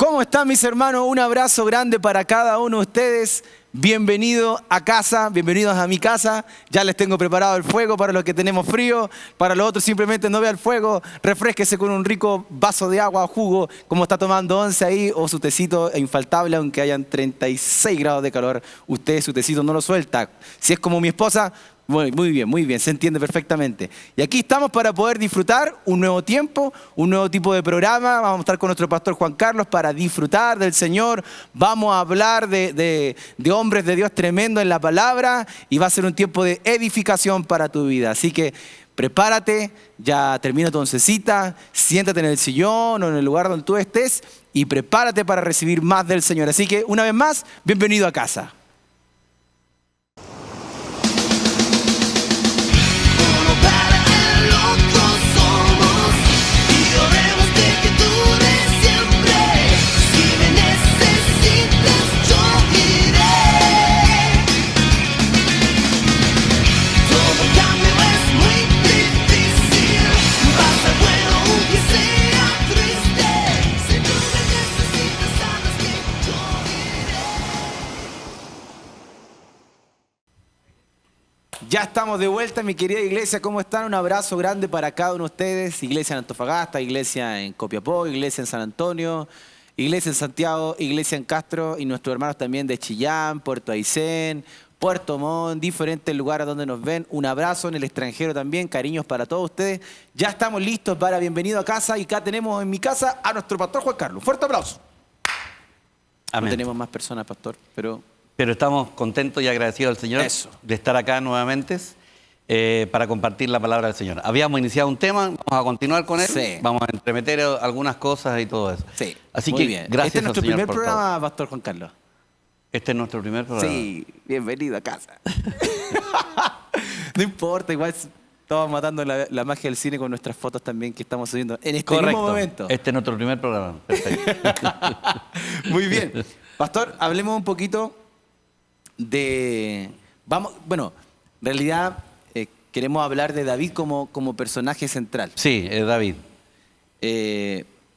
¿Cómo están mis hermanos? Un abrazo grande para cada uno de ustedes. Bienvenido a casa, bienvenidos a mi casa. Ya les tengo preparado el fuego para los que tenemos frío. Para los otros simplemente no vea el fuego, refrésquese con un rico vaso de agua o jugo, como está tomando once ahí, o su tecito infaltable, aunque hayan 36 grados de calor. Usted su tecito no lo suelta. Si es como mi esposa, muy bien, se entiende perfectamente. Y aquí estamos para poder disfrutar un nuevo tiempo, un nuevo tipo de programa. Vamos a estar con nuestro pastor Juan Carlos para disfrutar del Señor. Vamos a hablar de hombres de Dios tremendo en la palabra y va a ser un tiempo de edificación para tu vida. Así que prepárate, ya termina tu oncecita, siéntate en el sillón o en el lugar donde tú estés y prepárate para recibir más del Señor. Así que una vez más, bienvenido a casa. Ya estamos de vuelta, mi querida iglesia. ¿Cómo están? Un abrazo grande para cada uno de ustedes. Iglesia en Antofagasta, iglesia en Copiapó, iglesia en San Antonio, iglesia en Santiago, iglesia en Castro y nuestros hermanos también de Chillán, Puerto Aysén, Puerto Montt, diferentes lugares donde nos ven. Un abrazo en el extranjero también, cariños para todos ustedes. Ya estamos listos para Bienvenido a Casa y acá tenemos en mi casa a nuestro pastor Juan Carlos. Fuerte aplauso. Amén. No tenemos más personas, pastor, pero estamos contentos y agradecidos al Señor de estar acá nuevamente para compartir la palabra del Señor. Habíamos iniciado un tema, vamos a continuar con él, sí. Vamos a entremeter algunas cosas y todo eso. Sí, así muy que bien. Gracias Este es nuestro al Señor primer por programa, todo. pastor Juan Carlos. Este es nuestro primer programa. Sí, bienvenido a casa. No importa, igual estamos matando la magia del cine con nuestras fotos también que estamos subiendo en este mismo momento. Este es nuestro primer programa. Perfecto. Muy bien. Pastor, hablemos un poquito bueno, en realidad queremos hablar de David como personaje central. Sí, es David.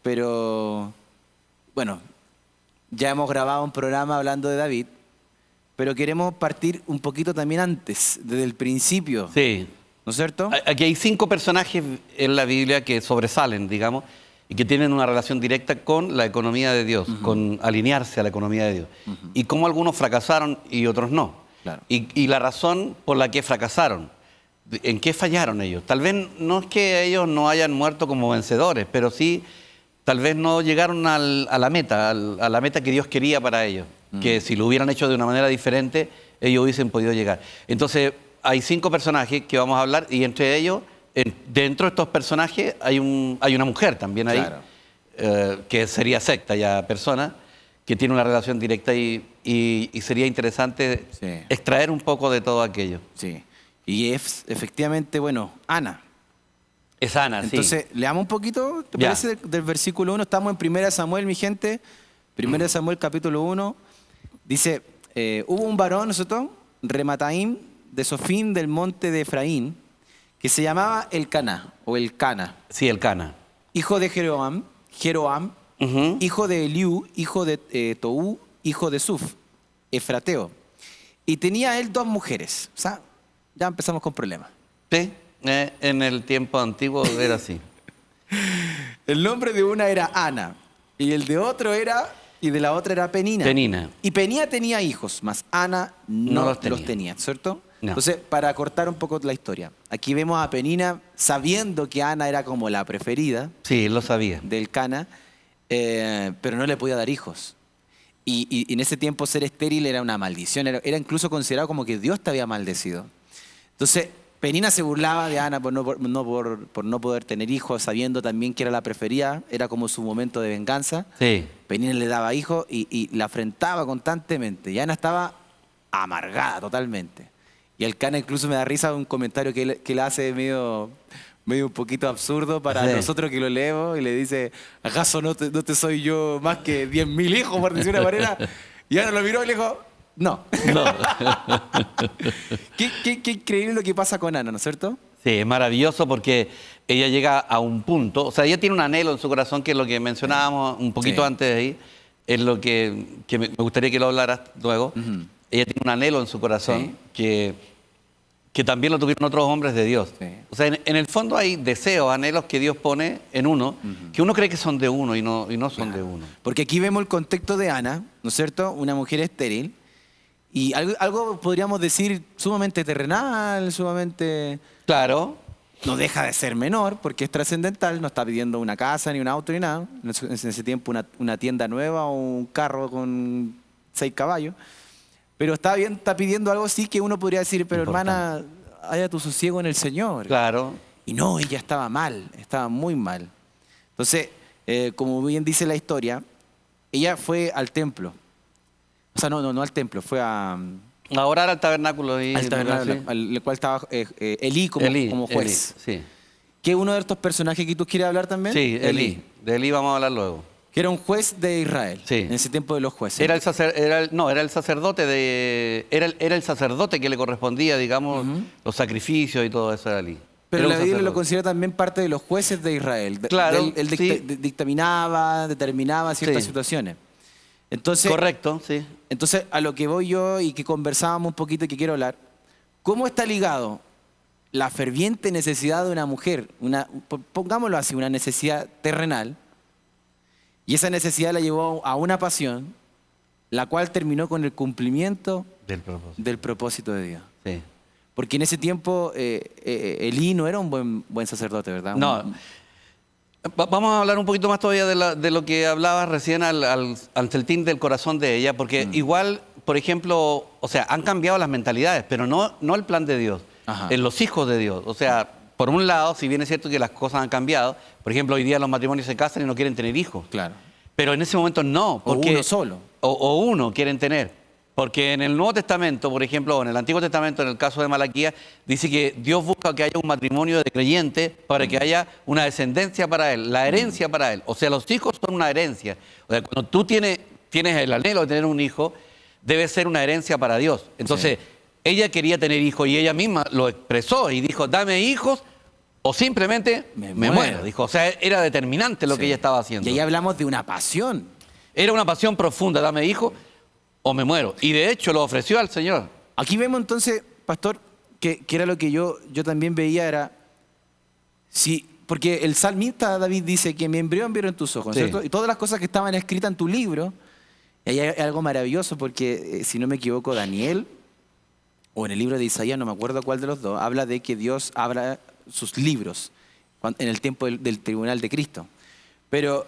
Pero, bueno, ya hemos grabado un programa hablando de David, pero queremos partir un poquito también antes, desde el principio. Sí. ¿No es cierto? Aquí hay 5 personajes en la Biblia que sobresalen, digamos, y que tienen una relación directa con la economía de Dios, con alinearse a la economía de Dios. Y cómo algunos fracasaron y otros no. Claro. Y la razón por la que fracasaron, ¿en qué fallaron ellos? Tal vez no es que ellos no hayan muerto como vencedores, pero sí, tal vez no llegaron a la meta que Dios quería para ellos. Que si lo hubieran hecho de una manera diferente, ellos hubiesen podido llegar. Entonces, hay 5 personajes que vamos a hablar y entre ellos, dentro de estos personajes hay una mujer también ahí, claro. Que sería secta ya persona, que tiene una relación directa y sería interesante extraer un poco de todo aquello. Sí, y es efectivamente, bueno, Ana. Es Ana, Entonces, leamos un poquito, ¿te parece? Del versículo 1, estamos en 1 Samuel, mi gente. 1 Samuel capítulo 1, dice, hubo un varón, ¿no? Remataim, de Sofín del monte de Efraín, que se llamaba Elcana, o Elcana. Sí, Elcana. Hijo de Jeroam, hijo de Eliú, hijo de Toú, hijo de Suf, Efrateo. Y tenía él 2 mujeres. O sea, ya empezamos con problemas. Sí, en el tiempo antiguo era así. El nombre de una era Ana, y el de otro era, y de la otra era Penina. Penina. Y Penina tenía hijos, mas Ana no los tenía, ¿cierto? No. Entonces, para cortar un poco la historia, aquí vemos a Penina sabiendo que Ana era como la preferida. Sí, lo sabía. Del Cana, pero no le podía dar hijos. Y en ese tiempo ser estéril era una maldición, era incluso considerado como que Dios te había maldecido. Entonces, Penina se burlaba de Ana por no poder tener hijos, sabiendo también que era la preferida, era como su momento de venganza. Sí. Penina le daba hijos y la afrentaba constantemente. Y Ana estaba amargada totalmente. Y el Cana incluso me da risa un comentario que él hace medio un poquito absurdo para nosotros que lo leemos y le dice, ¿acaso no te soy yo más que 10.000 hijos, por decir una manera? Y Ana lo miró y le dijo, no. Qué increíble lo que pasa con Ana, ¿no es cierto? Sí, es maravilloso porque ella llega a un punto, o sea, ella tiene un anhelo en su corazón, que es lo que mencionábamos un poquito Sí. antes de ahí, es lo que me gustaría que lo hablaras luego. Ujú. Ella tiene un anhelo en su corazón Sí. que también lo tuvieron otros hombres de Dios. Sí. O sea, en el fondo hay deseos, anhelos que Dios pone en uno, que uno cree que son de uno y no son de uno. Porque aquí vemos el contexto de Ana, ¿no es cierto? Una mujer estéril. Y algo podríamos decir sumamente terrenal, sumamente... Claro, No deja de ser menor porque es trascendental, no está pidiendo una casa, ni un auto, ni nada. En ese tiempo una tienda nueva o un carro con 6 caballos. Pero está pidiendo algo así que uno podría decir, pero Importante. hermana, haya tu sosiego en el Señor. claro. Y no, ella estaba mal, estaba muy mal. Entonces, como bien dice la historia, ella fue al templo. O sea, no al templo, fue a, A orar al tabernáculo. al tabernáculo, Sí. al cual estaba Elí como juez. Sí, Que es uno de estos personajes que tú quieres hablar también. sí, Elí. De Elí vamos a hablar luego. Que era un juez de Israel. Sí. En ese tiempo de los jueces. Era el sacerdote era el sacerdote que le correspondía, digamos, los sacrificios y todo eso de Elí. Pero Era la un Biblia lo sacerdote. considera también parte de los jueces de Israel. Claro, Él sí. dictaminaba, determinaba ciertas Sí. situaciones. Entonces, Correcto, sí. Entonces, a lo que voy yo y que conversábamos un poquito y que quiero hablar, ¿cómo está ligado la ferviente necesidad de una mujer, pongámoslo así, una necesidad terrenal, y esa necesidad la llevó a una pasión, la cual terminó con el cumplimiento Del propósito. del propósito de Dios? Sí. Porque en ese tiempo Elí no era un buen sacerdote, ¿verdad? No. Vamos a hablar un poquito más todavía de lo que hablabas recién al celtín del corazón de ella, porque igual, por ejemplo, o sea, han cambiado las mentalidades, pero no el plan de Dios, Ajá. en los hijos de Dios. O sea, por un lado, si bien es cierto que las cosas han cambiado, por ejemplo, hoy día los matrimonios se casan y no quieren tener hijos. Claro. Pero en ese momento no, porque uno solo. O uno quieren tener. Porque en el Nuevo Testamento, por ejemplo, o en el Antiguo Testamento, en el caso de Malaquías, dice que Dios busca que haya un matrimonio de creyentes para que haya una descendencia para él, la herencia para él. O sea, los hijos son una herencia. O sea, cuando tú tienes el anhelo de tener un hijo, debe ser una herencia para Dios. Entonces, ella quería tener hijos y ella misma lo expresó y dijo, dame hijos o simplemente Me me muero. muero. Dijo, o sea, era determinante lo que Sí. ella estaba haciendo. Y ahí hablamos de una pasión. Era una pasión profunda, dame hijo o me muero. Y de hecho lo ofreció al Señor. Aquí vemos entonces, pastor, que era lo que yo también veía, era, sí, porque el salmista David dice que mi embrión vieron tus ojos, Sí. ¿cierto? Y todas las cosas que estaban escritas en tu libro, y ahí hay algo maravilloso, porque si no me equivoco, Daniel, o en el libro de Isaías, no me acuerdo cuál de los dos, habla de que Dios abra sus libros en el tiempo del tribunal de Cristo. Pero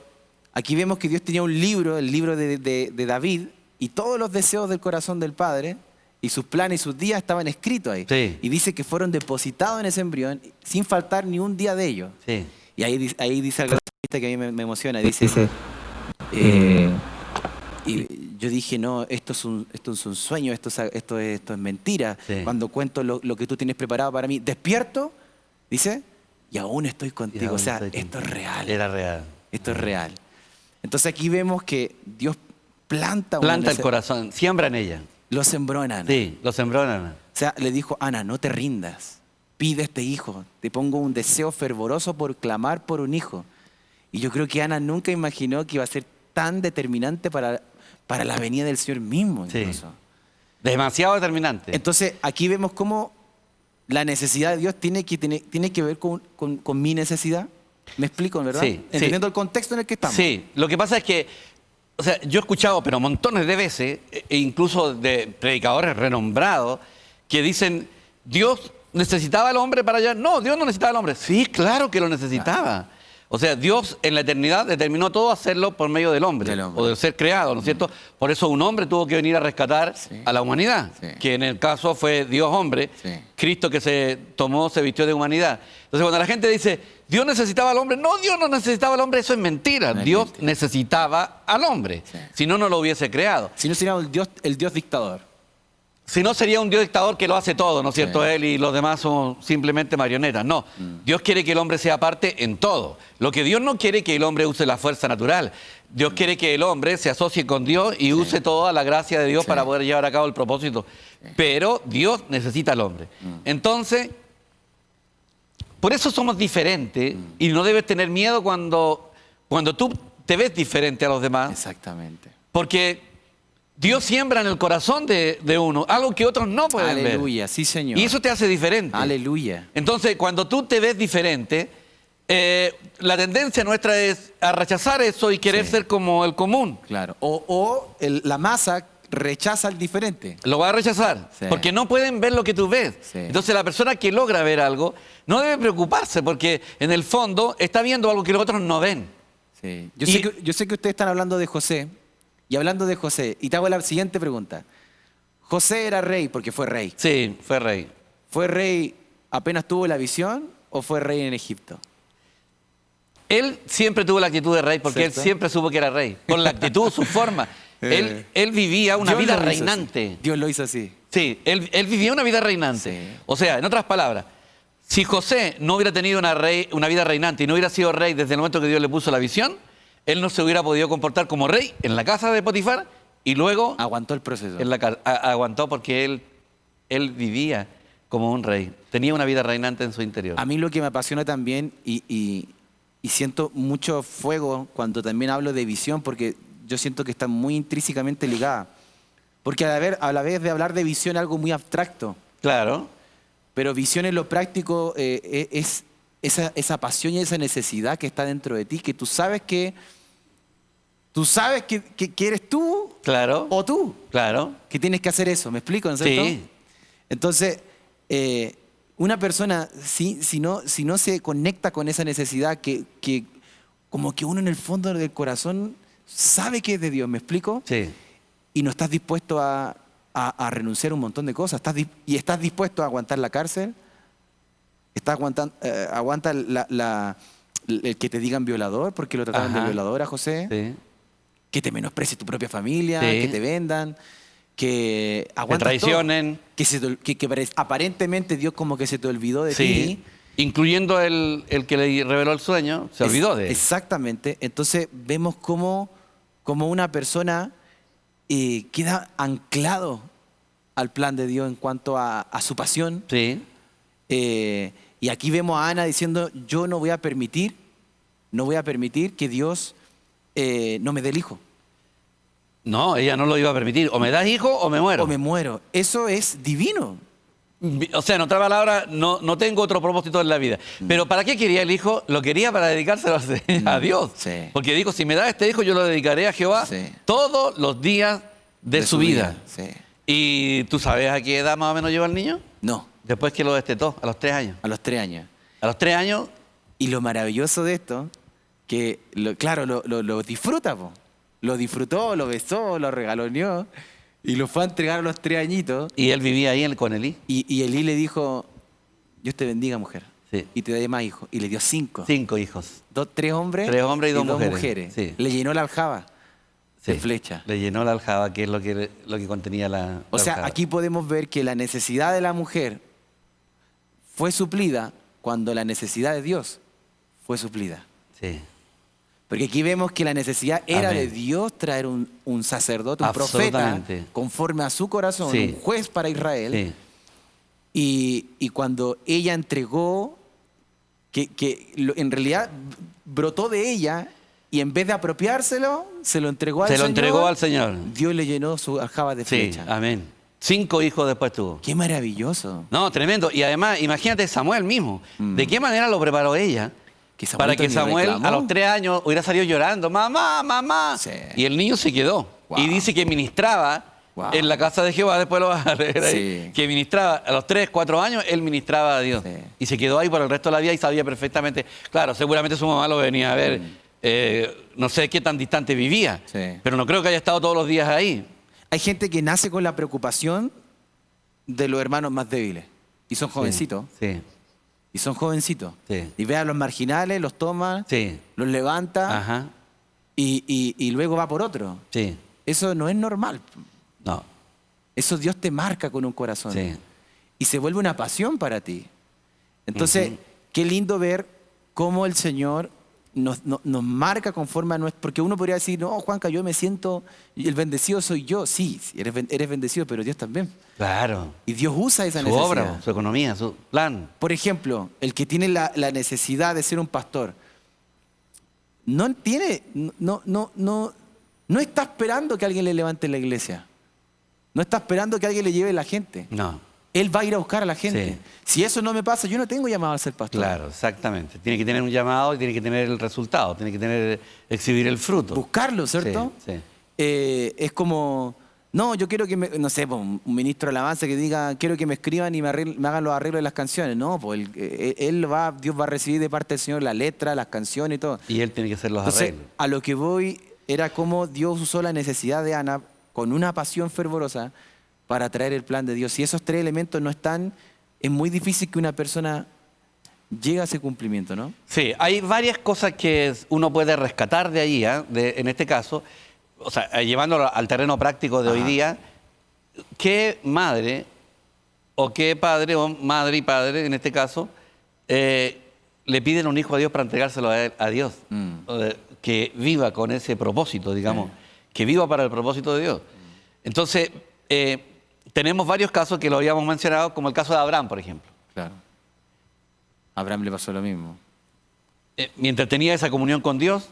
aquí vemos que Dios tenía un libro, el libro de David, y todos los deseos del corazón del Padre, y sus planes y sus días estaban escritos ahí. Sí. Y dice que fueron depositados en ese embrión sin faltar ni un día de ellos. Sí. Y ahí dice algo que a mí me emociona. Dice, y yo dije, no, esto es un sueño, esto es mentira. Sí. Cuando cuento lo que tú tienes preparado para mí, despierto, dice, y aún estoy Y contigo. aún O sea, estoy esto es contigo. real. Era real. Esto es real. Entonces aquí vemos que Dios planta Planta el corazón, siembra en ella. Lo sembró en Ana. Sí, lo sembró en Ana. O sea, le dijo, Ana, no te rindas. Pide este hijo. Te pongo un deseo fervoroso por clamar por un hijo. Y yo creo que Ana nunca imaginó que iba a ser tan determinante para la venida del Señor mismo. Sí. Incluso. Demasiado determinante. Entonces, aquí vemos cómo la necesidad de Dios tiene que ver con mi necesidad. ¿Me explico, verdad? Sí, sí. Entendiendo el contexto en el que estamos. Sí, lo que pasa es que, o sea, yo he escuchado, pero montones de veces, e incluso de predicadores renombrados, que dicen, Dios necesitaba al hombre para allá. No, Dios no necesitaba al hombre. Sí, claro que lo necesitaba. O sea, Dios en la eternidad determinó todo hacerlo por medio del hombre, o del ser creado, ¿no es cierto? Por eso un hombre tuvo que venir a rescatar a la humanidad, que en el caso fue Dios hombre, Cristo que se vistió de humanidad. Entonces cuando la gente dice, Dios necesitaba al hombre, no, Dios no necesitaba al hombre, eso es mentira. No es Dios mentira. necesitaba al hombre, si no, no lo hubiese creado. Si no sería el Dios dictador. Si no, sería un Dios dictador que lo hace todo, ¿no es cierto? Él y los demás son simplemente marionetas. No, Dios quiere que el hombre sea parte en todo. Lo que Dios no quiere es que el hombre use la fuerza natural. Dios quiere que el hombre se asocie con Dios y use toda la gracia de Dios para poder llevar a cabo el propósito. Pero Dios necesita al hombre. Entonces, por eso somos diferentes y no debes tener miedo cuando tú te ves diferente a los demás. Exactamente. Porque Dios siembra en el corazón de uno algo que otros no pueden ver. Aleluya, sí, Señor. Y eso te hace diferente. Aleluya. Entonces, cuando tú te ves diferente, la tendencia nuestra es a rechazar eso y querer Sí. ser como el común. Claro. La masa rechaza al diferente. Lo va a rechazar, Sí. porque no pueden ver lo que tú ves. Sí. Entonces la persona que logra ver algo no debe preocuparse, porque en el fondo está viendo algo que los otros no ven. Sí. Y- Yo sé que ustedes están hablando de José, y hablando de José, y te hago la siguiente pregunta. José era rey porque fue rey. Sí, fue rey. ¿Fue rey apenas tuvo la visión o fue rey en Egipto? Él siempre tuvo la actitud de rey, porque ¿Cierto? él siempre supo que era rey. Con la actitud, su forma. Él vivía una Dios vida lo hizo así. reinante. Dios lo hizo así. Sí, él vivía una vida reinante. Sí. O sea, en otras palabras, si José no hubiera tenido una vida reinante y no hubiera sido rey desde el momento que Dios le puso la visión, él no se hubiera podido comportar como rey en la casa de Potifar y luego Aguantó el proceso. en la aguantó porque él vivía como un rey. Tenía una vida reinante en su interior. A mí lo que me apasiona también, y siento mucho fuego cuando también hablo de visión, porque yo siento que está muy intrínsecamente ligada. Porque a la vez de hablar de visión es algo muy abstracto, Claro, pero visión en lo práctico es esa pasión y esa necesidad que está dentro de ti, que tú sabes que eres tú claro, o tú, claro. que tienes que hacer eso. ¿Me explico? ¿No es cierto? Sí. Entonces, una persona, si no se conecta con esa necesidad, que como que uno en el fondo del corazón sabe que es de Dios, ¿me explico? Sí. Y no estás dispuesto a renunciar a un montón de cosas. Estás dispuesto a aguantar la cárcel, aguanta el que te digan violador, porque lo trataron de Ajá. violador a José, Sí. que te menosprecie tu propia familia, Sí. que te vendan, que Te aguantas traicionen. todo, que aparentemente Dios como que se te olvidó de Sí. ti. Incluyendo el que le reveló el sueño, se olvidó de él. Exactamente. Entonces vemos cómo una persona queda anclado al plan de Dios en cuanto a su pasión. Sí. Y aquí vemos a Ana diciendo, yo no voy a permitir que Dios no me dé el hijo. No, ella no lo iba a permitir. O me das hijo o me muero. O me muero. Eso es divino. O sea, en otra palabra, no tengo otro propósito en la vida. Pero ¿para qué quería el hijo? Lo quería para dedicárselo a Dios. Sí. Porque dijo, si me da este hijo, yo lo dedicaré a Jehová Sí. todos los días de su vida. Sí. ¿Y tú sabes a qué edad más o menos lleva el niño? No, Después que lo destetó, a los 3 años. a los 3 años. A los 3 años, Y lo maravilloso de esto, que lo disfruta, po. Lo disfrutó, lo besó, lo regaloneó y lo fue a entregar a los 3 añitos. y él vivía ahí con Elí. Y Elí le dijo, Dios te bendiga, mujer, Sí. y te dé más hijos. Y le dio 5. 5 hijos. 3 hombres, 3 hombres y 2 dos mujeres. Sí. Le llenó la aljaba de Sí. flecha. Le llenó la aljaba, que es lo que contenía la O sea, aljaba. aquí podemos ver que la necesidad de la mujer fue suplida cuando la necesidad de Dios fue suplida. Sí. Porque aquí vemos que la necesidad era Amén. de Dios traer un sacerdote, un profeta, Absolutamente. conforme a su corazón, Sí. un juez para Israel. Sí. Y cuando ella entregó, en realidad brotó de ella, y en vez de apropiárselo, se lo entregó al Se Señor. lo entregó al Señor. Dios le llenó su aljaba de Sí, flecha. amén. 5 hijos después tuvo. Qué maravilloso. No, tremendo. Y además, imagínate Samuel mismo. ¿De qué manera lo preparó ella? Que Samuel Para que ni Samuel reclamó. a los 3 años hubiera salido llorando, mamá, mamá. Sí. Y el niño se quedó. Wow. Y dice que ministraba Wow. en la casa de Jehová, después lo vas a leer ahí, Sí. que ministraba a los 3, 4 años, él ministraba a Dios. Sí. Y se quedó ahí por el resto de la vida y sabía perfectamente. Claro, seguramente su mamá lo venía a ver. No sé qué tan distante vivía, Sí. pero no creo que haya estado todos los días ahí. Hay gente que nace con la preocupación de los hermanos más débiles. Y son jovencitos. Sí, Y son jovencitos. Sí. Y ve a los marginales, los toma, sí. los levanta Ajá, y luego va por otro. sí. Eso no es normal. No, Eso Dios te marca con un corazón. sí. Y se vuelve una pasión para ti. Entonces, qué lindo ver cómo el Señor nos marca conforme a nuestro... Porque uno podría decir, no, Juanca, yo me siento... Y el bendecido soy yo. Sí, eres bendecido, pero Dios también. Claro. Y Dios usa esa Su necesidad. obra, su economía, su plan. Por ejemplo, el que tiene la necesidad de ser un pastor, no está esperando que alguien le levante la iglesia. No está esperando que alguien le lleve la gente. No. Él va a ir a buscar a la gente. Sí. Si eso no me pasa, yo no tengo llamado a ser pastor. Claro, exactamente. Tiene que tener un llamado y tiene que tener el resultado, tiene que exhibir el fruto. Buscarlo, ¿cierto? Sí, sí. Es como, no, yo quiero que no sé, pues, un ministro de alabanza que diga, quiero que me escriban y me hagan los arreglos de las canciones. No, pues Dios va a recibir de parte del Señor la letra, las canciones y todo. Y él tiene que hacer los Entonces, arreglos. a lo que voy era cómo Dios usó la necesidad de Ana con una pasión fervorosa para traer el plan de Dios. Si esos tres elementos no están, es muy difícil que una persona llegue a ese cumplimiento, ¿no? Sí, hay varias cosas que uno puede rescatar de ahí, en este caso, o sea, llevándolo al terreno práctico de hoy día, ¿qué madre o qué padre, o madre y padre en este caso, le piden un hijo a Dios para entregárselo a Dios? Que viva con ese propósito, digamos, que viva para el propósito de Dios. Entonces, tenemos varios casos que lo habíamos mencionado, como el caso de Abraham, por ejemplo. Claro. A Abraham le pasó lo mismo. Mientras tenía esa comunión con Dios,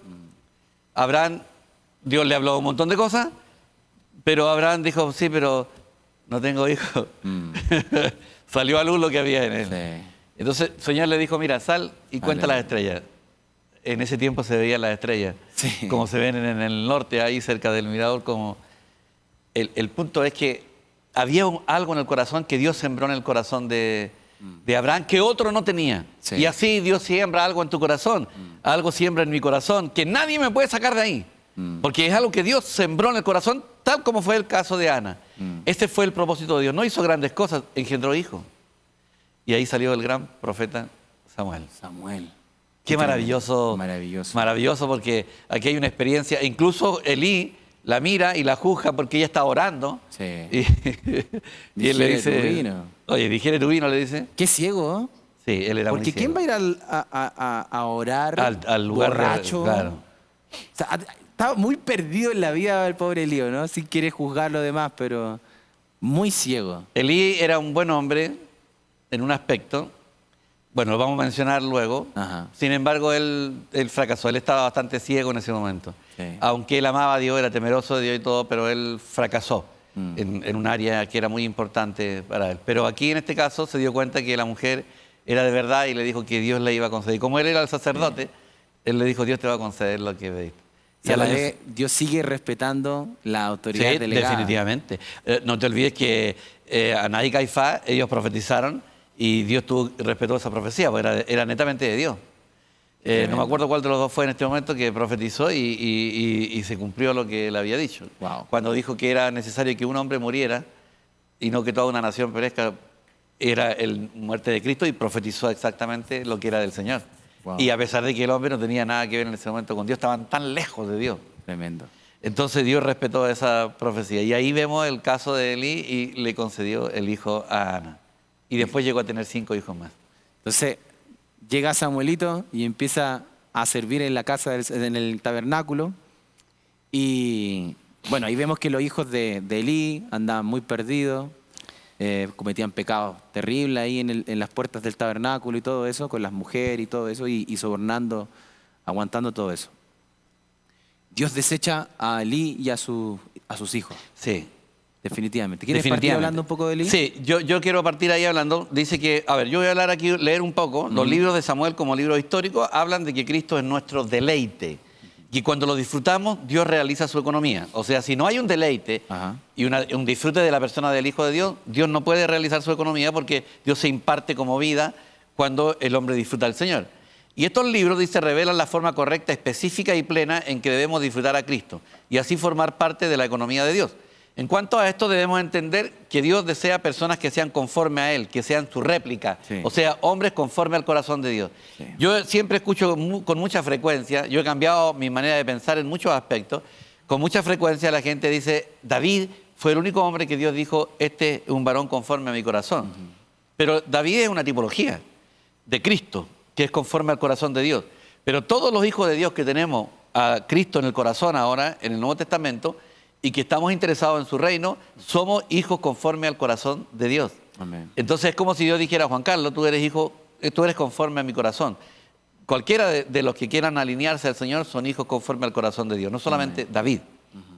Abraham, Dios le habló un montón de cosas, pero Abraham dijo, sí, pero no tengo hijos. Salió a luz lo que había en él. Sí. Entonces el Señor le dijo, mira, sal y cuenta las estrellas. En ese tiempo se veían las estrellas, Sí. como se ven en el norte, ahí cerca del mirador. Como el punto es que había algo en el corazón que Dios sembró en el corazón de Abraham que otro no tenía. Sí. Y así Dios siembra algo en tu corazón, algo siembra en mi corazón, que nadie me puede sacar de ahí. Porque es algo que Dios sembró en el corazón, tal como fue el caso de Ana. Este fue el propósito de Dios. No hizo grandes cosas, engendró hijos. Y ahí salió el gran profeta Samuel. Samuel. Qué maravilloso. Maravilloso. Maravilloso, porque aquí hay una experiencia. Incluso Elí la mira y la juzga porque ella está orando. Sí. Y él le Digiere dice, tu vino. oye, digiere tu vino, le dice. Qué ciego, ¿eh? Sí, él era muy Porque ciego. ¿quién va a ir a orar Al lugar borracho? claro. O sea, estaba muy perdido en la vida el pobre Elío, ¿no? Si quiere juzgar lo demás, pero muy ciego. Elí era un buen hombre en un aspecto. Bueno, lo vamos a mencionar luego. Ajá. Sin embargo, él fracasó. Él estaba bastante ciego en ese momento. Sí. Aunque él amaba a Dios, era temeroso de Dios y todo, pero él fracasó en un área que era muy importante para él. Pero aquí, en este caso, se dio cuenta que la mujer era de verdad y le dijo que Dios le iba a conceder. Y como él era el sacerdote, él le dijo, Dios te va a conceder lo que pediste. Y a la vez, Dios sigue respetando la autoridad Sí, delegada. definitivamente. No te olvides que Aná y Caifás, ellos profetizaron y Dios respetó esa profecía, porque era netamente de Dios. No me acuerdo cuál de los dos fue en este momento que profetizó y se cumplió lo que él había dicho. Wow. Cuando dijo que era necesario que un hombre muriera y no que toda una nación perezca, era la muerte de Cristo y profetizó exactamente lo que era del Señor. Wow. Y a pesar de que el hombre no tenía nada que ver en ese momento con Dios, estaban tan lejos de Dios. Tremendo. Entonces Dios respetó esa profecía. Y ahí vemos el caso de Elí y le concedió el hijo a Ana. Y después llegó a tener 5 hijos más. Entonces, llega Samuelito y empieza a servir en la casa, en el tabernáculo. Y bueno, ahí vemos que los hijos de Elí andaban muy perdidos, cometían pecados terribles ahí en las puertas del tabernáculo y todo eso, con las mujeres y todo eso, y sobornando, aguantando todo eso. Dios desecha a Elí y a sus hijos, Sí. definitivamente. ¿Quieres partir hablando un poco de Elí? Sí, yo quiero partir ahí hablando. Dice que, a ver, yo voy a hablar aquí, leer un poco. Los libros de Samuel como libros históricos hablan de que Cristo es nuestro deleite. Y cuando lo disfrutamos, Dios realiza su economía. O sea, si no hay un deleite Ajá. y un disfrute de la persona del Hijo de Dios, Dios no puede realizar su economía porque Dios se imparte como vida cuando el hombre disfruta del Señor. Y estos libros, dice, revelan la forma correcta, específica y plena en que debemos disfrutar a Cristo y así formar parte de la economía de Dios. En cuanto a esto, debemos entender que Dios desea personas que sean conforme a Él, que sean su réplica, Sí. o sea, hombres conforme al corazón de Dios. Sí. Yo siempre escucho con mucha frecuencia, yo he cambiado mi manera de pensar en muchos aspectos, con mucha frecuencia la gente dice, David fue el único hombre que Dios dijo, este es un varón conforme a mi corazón. Pero David es una tipología de Cristo, que es conforme al corazón de Dios. Pero todos los hijos de Dios que tenemos a Cristo en el corazón ahora, en el Nuevo Testamento, y que estamos interesados en su reino, somos hijos conforme al corazón de Dios. Amén. Entonces es como si Dios dijera: Juan Carlos, tú eres hijo, tú eres conforme a mi corazón. Cualquiera de los que quieran alinearse al Señor son hijos conforme al corazón de Dios, no solamente David.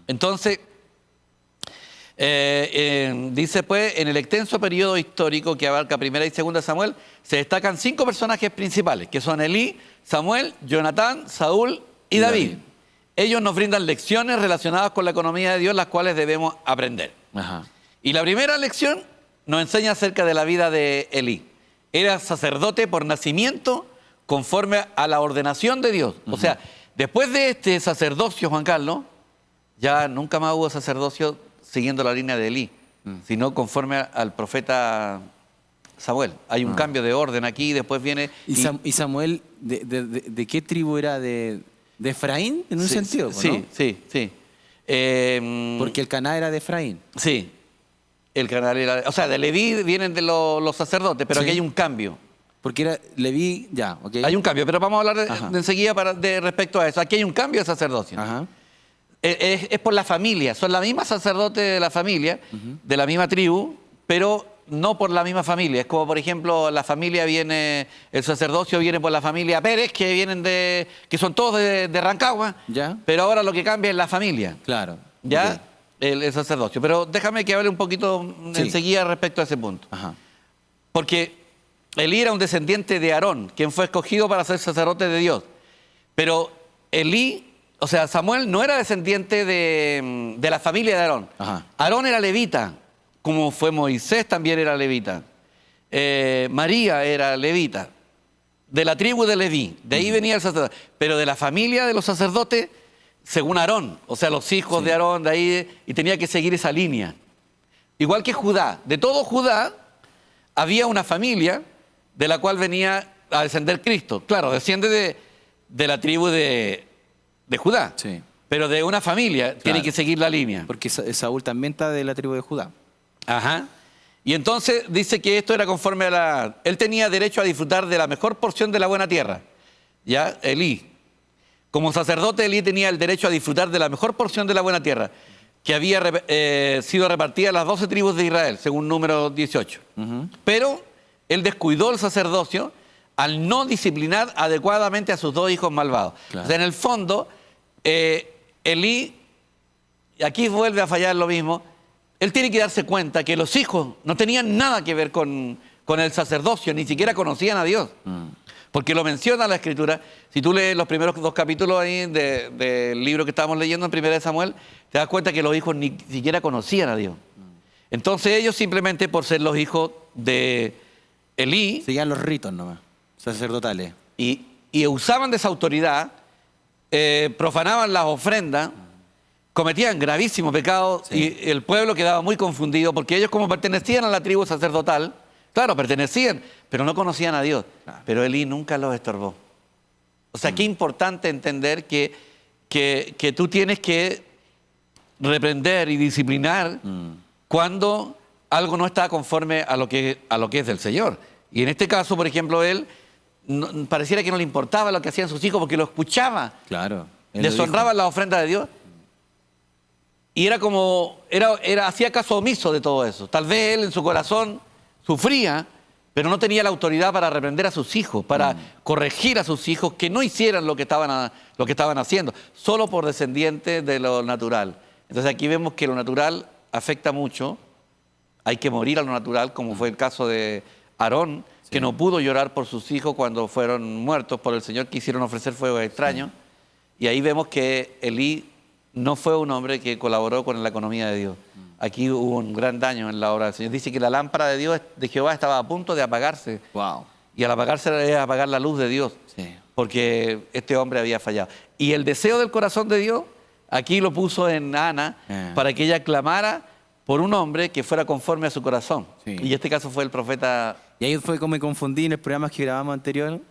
Entonces, dice pues, en el extenso periodo histórico que abarca 1 y 2 Samuel, se destacan 5 personajes principales, que son Elí, Samuel, Jonatán, Saúl y David. Ellos nos brindan lecciones relacionadas con la economía de Dios, las cuales debemos aprender. Ajá. Y la primera lección nos enseña acerca de la vida de Elí. Era sacerdote por nacimiento, conforme a la ordenación de Dios. O sea, después de este sacerdocio, Juan Carlos, ya nunca más hubo sacerdocio siguiendo la línea de Elí, sino conforme al profeta Samuel. Hay un cambio de orden aquí, después viene... ¿Y Samuel, de qué tribu era? ¿De Efraín, en un sentido? Sí, ¿no? sí. Porque el Caná era de Efraín. Sí, el canal era... O sea, de Leví vienen de los sacerdotes, pero Sí. aquí hay un cambio. Porque era Leví, ya, ok. Hay un cambio, pero vamos a hablar Ajá. de enseguida respecto a eso. Aquí hay un cambio de sacerdocio. Ajá. Es por la familia, son la misma sacerdote de la familia, de la misma tribu, pero no por la misma familia. Es como, por ejemplo, la familia viene, el sacerdocio viene por la familia Pérez, que son todos de Rancagua, Ya. pero ahora lo que cambia es la familia, Claro. ya, Ok. el sacerdocio. Pero déjame que hable un poquito Sí. enseguida respecto a ese punto. Ajá. Porque Elí era un descendiente de Aarón, quien fue escogido para ser sacerdote de Dios. Pero Samuel no era descendiente de la familia de Aarón. Ajá. Aarón era levita, como fue Moisés también era levita. María era levita, de la tribu de Leví. De ahí venía el sacerdote. Pero de la familia de los sacerdotes, según Aarón, o sea, los hijos de Aarón, de ahí, y tenía que seguir esa línea. Igual que Judá. De todo Judá había una familia de la cual venía a descender Cristo. Claro, desciende de la tribu de Judá, Sí. pero de una familia tiene que seguir la línea. Porque Saúl también está de la tribu de Judá. Ajá. Y entonces dice que esto era conforme a Él tenía derecho a disfrutar de la mejor porción de la buena tierra. ¿Ya? Elí. Como sacerdote, Elí tenía el derecho a disfrutar de la mejor porción de la buena tierra, que había sido repartida a las 12 tribus de Israel, según número 18. Pero él descuidó el sacerdocio al no disciplinar adecuadamente a sus 2 hijos malvados. Claro. O sea, en el fondo, Elí, aquí vuelve a fallar lo mismo, él tiene que darse cuenta que los hijos no tenían nada que ver con el sacerdocio, ni siquiera conocían a Dios. Porque lo menciona la Escritura. Si tú lees los primeros 2 capítulos ahí del libro que estábamos leyendo en 1 Samuel, te das cuenta que los hijos ni siquiera conocían a Dios. Entonces ellos simplemente por ser los hijos de Elí Seguían los ritos nomás, sacerdotales. y usaban de esa autoridad, profanaban las ofrendas, cometían gravísimos pecados y el pueblo quedaba muy confundido porque ellos, como pertenecían a la tribu sacerdotal, claro, pertenecían, pero no conocían a Dios. Claro. Pero Elí nunca los estorbó. O sea, qué importante entender que tú tienes que reprender y disciplinar cuando algo no está conforme a lo que es del Señor. Y en este caso, por ejemplo, él pareciera que no le importaba lo que hacían sus hijos porque lo escuchaba. Claro. Él lo Deshonraba la ofrenda de Dios. Y era como, hacía caso omiso de todo eso. Tal vez él en su corazón sufría, pero no tenía la autoridad para reprender a sus hijos, para corregir a sus hijos que no hicieran lo que estaban haciendo, solo por descendientes de lo natural. Entonces aquí vemos que lo natural afecta mucho. Hay que morir a lo natural, como fue el caso de Aarón, que no pudo llorar por sus hijos cuando fueron muertos por el Señor, quisieron ofrecer fuego extraño. Y ahí vemos que Elí no fue un hombre que colaboró con la economía de Dios. Aquí hubo un gran daño en la obra del Señor. Dice que la lámpara de Dios, de Jehová, estaba a punto de apagarse. Wow. Y al apagarse es apagar la luz de Dios, Sí. porque este hombre había fallado. Y el deseo del corazón de Dios, aquí lo puso en Ana, para que ella clamara por un hombre que fuera conforme a su corazón. Sí. Y este caso fue el profeta. Y ahí fue como me confundí en el programa que grabamos anterior.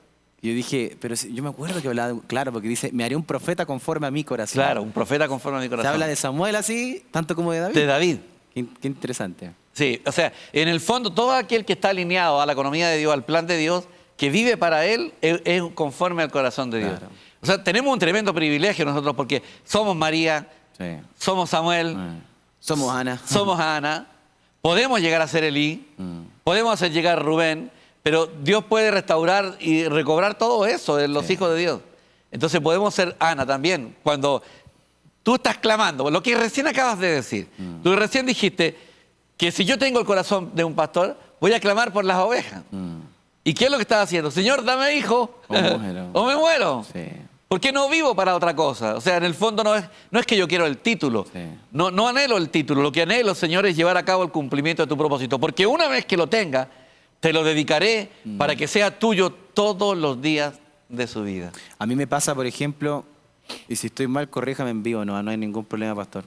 Y yo dije, pero yo me acuerdo que hablaba, claro, porque dice, me haré un profeta conforme a mi corazón. Claro, un profeta conforme a mi Se corazón. habla de Samuel así, tanto como de David. De David. Qué interesante. Sí, o sea, en el fondo todo aquel que está alineado a la economía de Dios, al plan de Dios, que vive para Él es conforme al corazón de Dios. Claro. O sea, tenemos un tremendo privilegio nosotros porque somos María, Sí. somos Samuel, Somos Ana. somos Ana, podemos llegar a ser Elí, podemos hacer llegar a Rubén, pero Dios puede restaurar y recobrar todo eso de los hijos de Dios. Entonces podemos ser Ana también. Cuando tú estás clamando, lo que recién acabas de decir, tú recién dijiste que si yo tengo el corazón de un pastor, voy a clamar por las ovejas. ¿Y qué es lo que estás haciendo? Señor, dame hijo O muero. o me muero. Sí. ¿Por qué no vivo para otra cosa? O sea, en el fondo no es que yo quiero el título. Sí. No anhelo el título. Lo que anhelo, Señor, es llevar a cabo el cumplimiento de tu propósito. Porque una vez que lo tenga, te lo dedicaré para que sea tuyo todos los días de su vida. A mí me pasa, por ejemplo, y si estoy mal, corríjame en vivo, no hay ningún problema, pastor.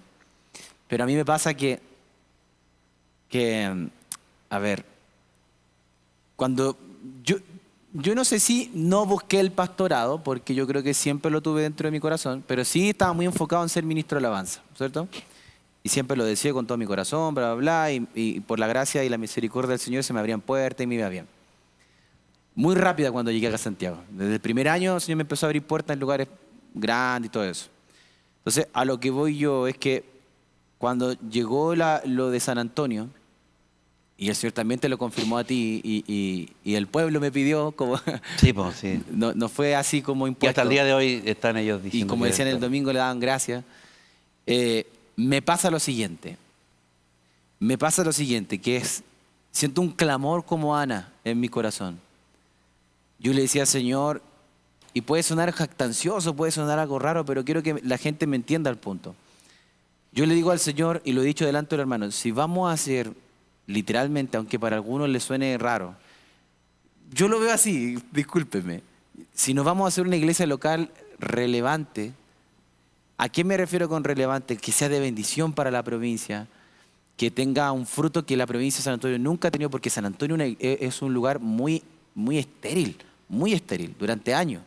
Pero a mí me pasa que a ver, cuando yo no sé si no busqué el pastorado, porque yo creo que siempre lo tuve dentro de mi corazón, pero sí estaba muy enfocado en ser ministro de alabanza, ¿cierto? Y siempre lo decía con todo mi corazón, bla, bla, bla, y por la gracia y la misericordia del Señor se me abrían puertas y me iba bien. Muy rápida cuando llegué acá a Santiago. Desde el primer año el Señor me empezó a abrir puertas en lugares grandes y todo eso. Entonces, a lo que voy yo es que cuando llegó lo de San Antonio, y el Señor también te lo confirmó a ti, y el pueblo me pidió, como Sí, pues sí. no fue así como Y impuesto. hasta el día de hoy están ellos Y diciendo. como que decían el esto- domingo, le daban gracias. Me pasa lo siguiente. Que es, siento un clamor como Ana en mi corazón. Yo le decía, Señor, y puede sonar jactancioso, puede sonar algo raro, pero quiero que la gente me entienda al punto. Yo le digo al Señor, y lo he dicho delante del hermano, si vamos a hacer, literalmente, aunque para algunos les suene raro, yo lo veo así, discúlpenme, si nos vamos a hacer una iglesia local relevante, ¿a qué me refiero con relevante? Que sea de bendición para la provincia, que tenga un fruto que la provincia de San Antonio nunca ha tenido, porque San Antonio es un lugar muy estéril durante años.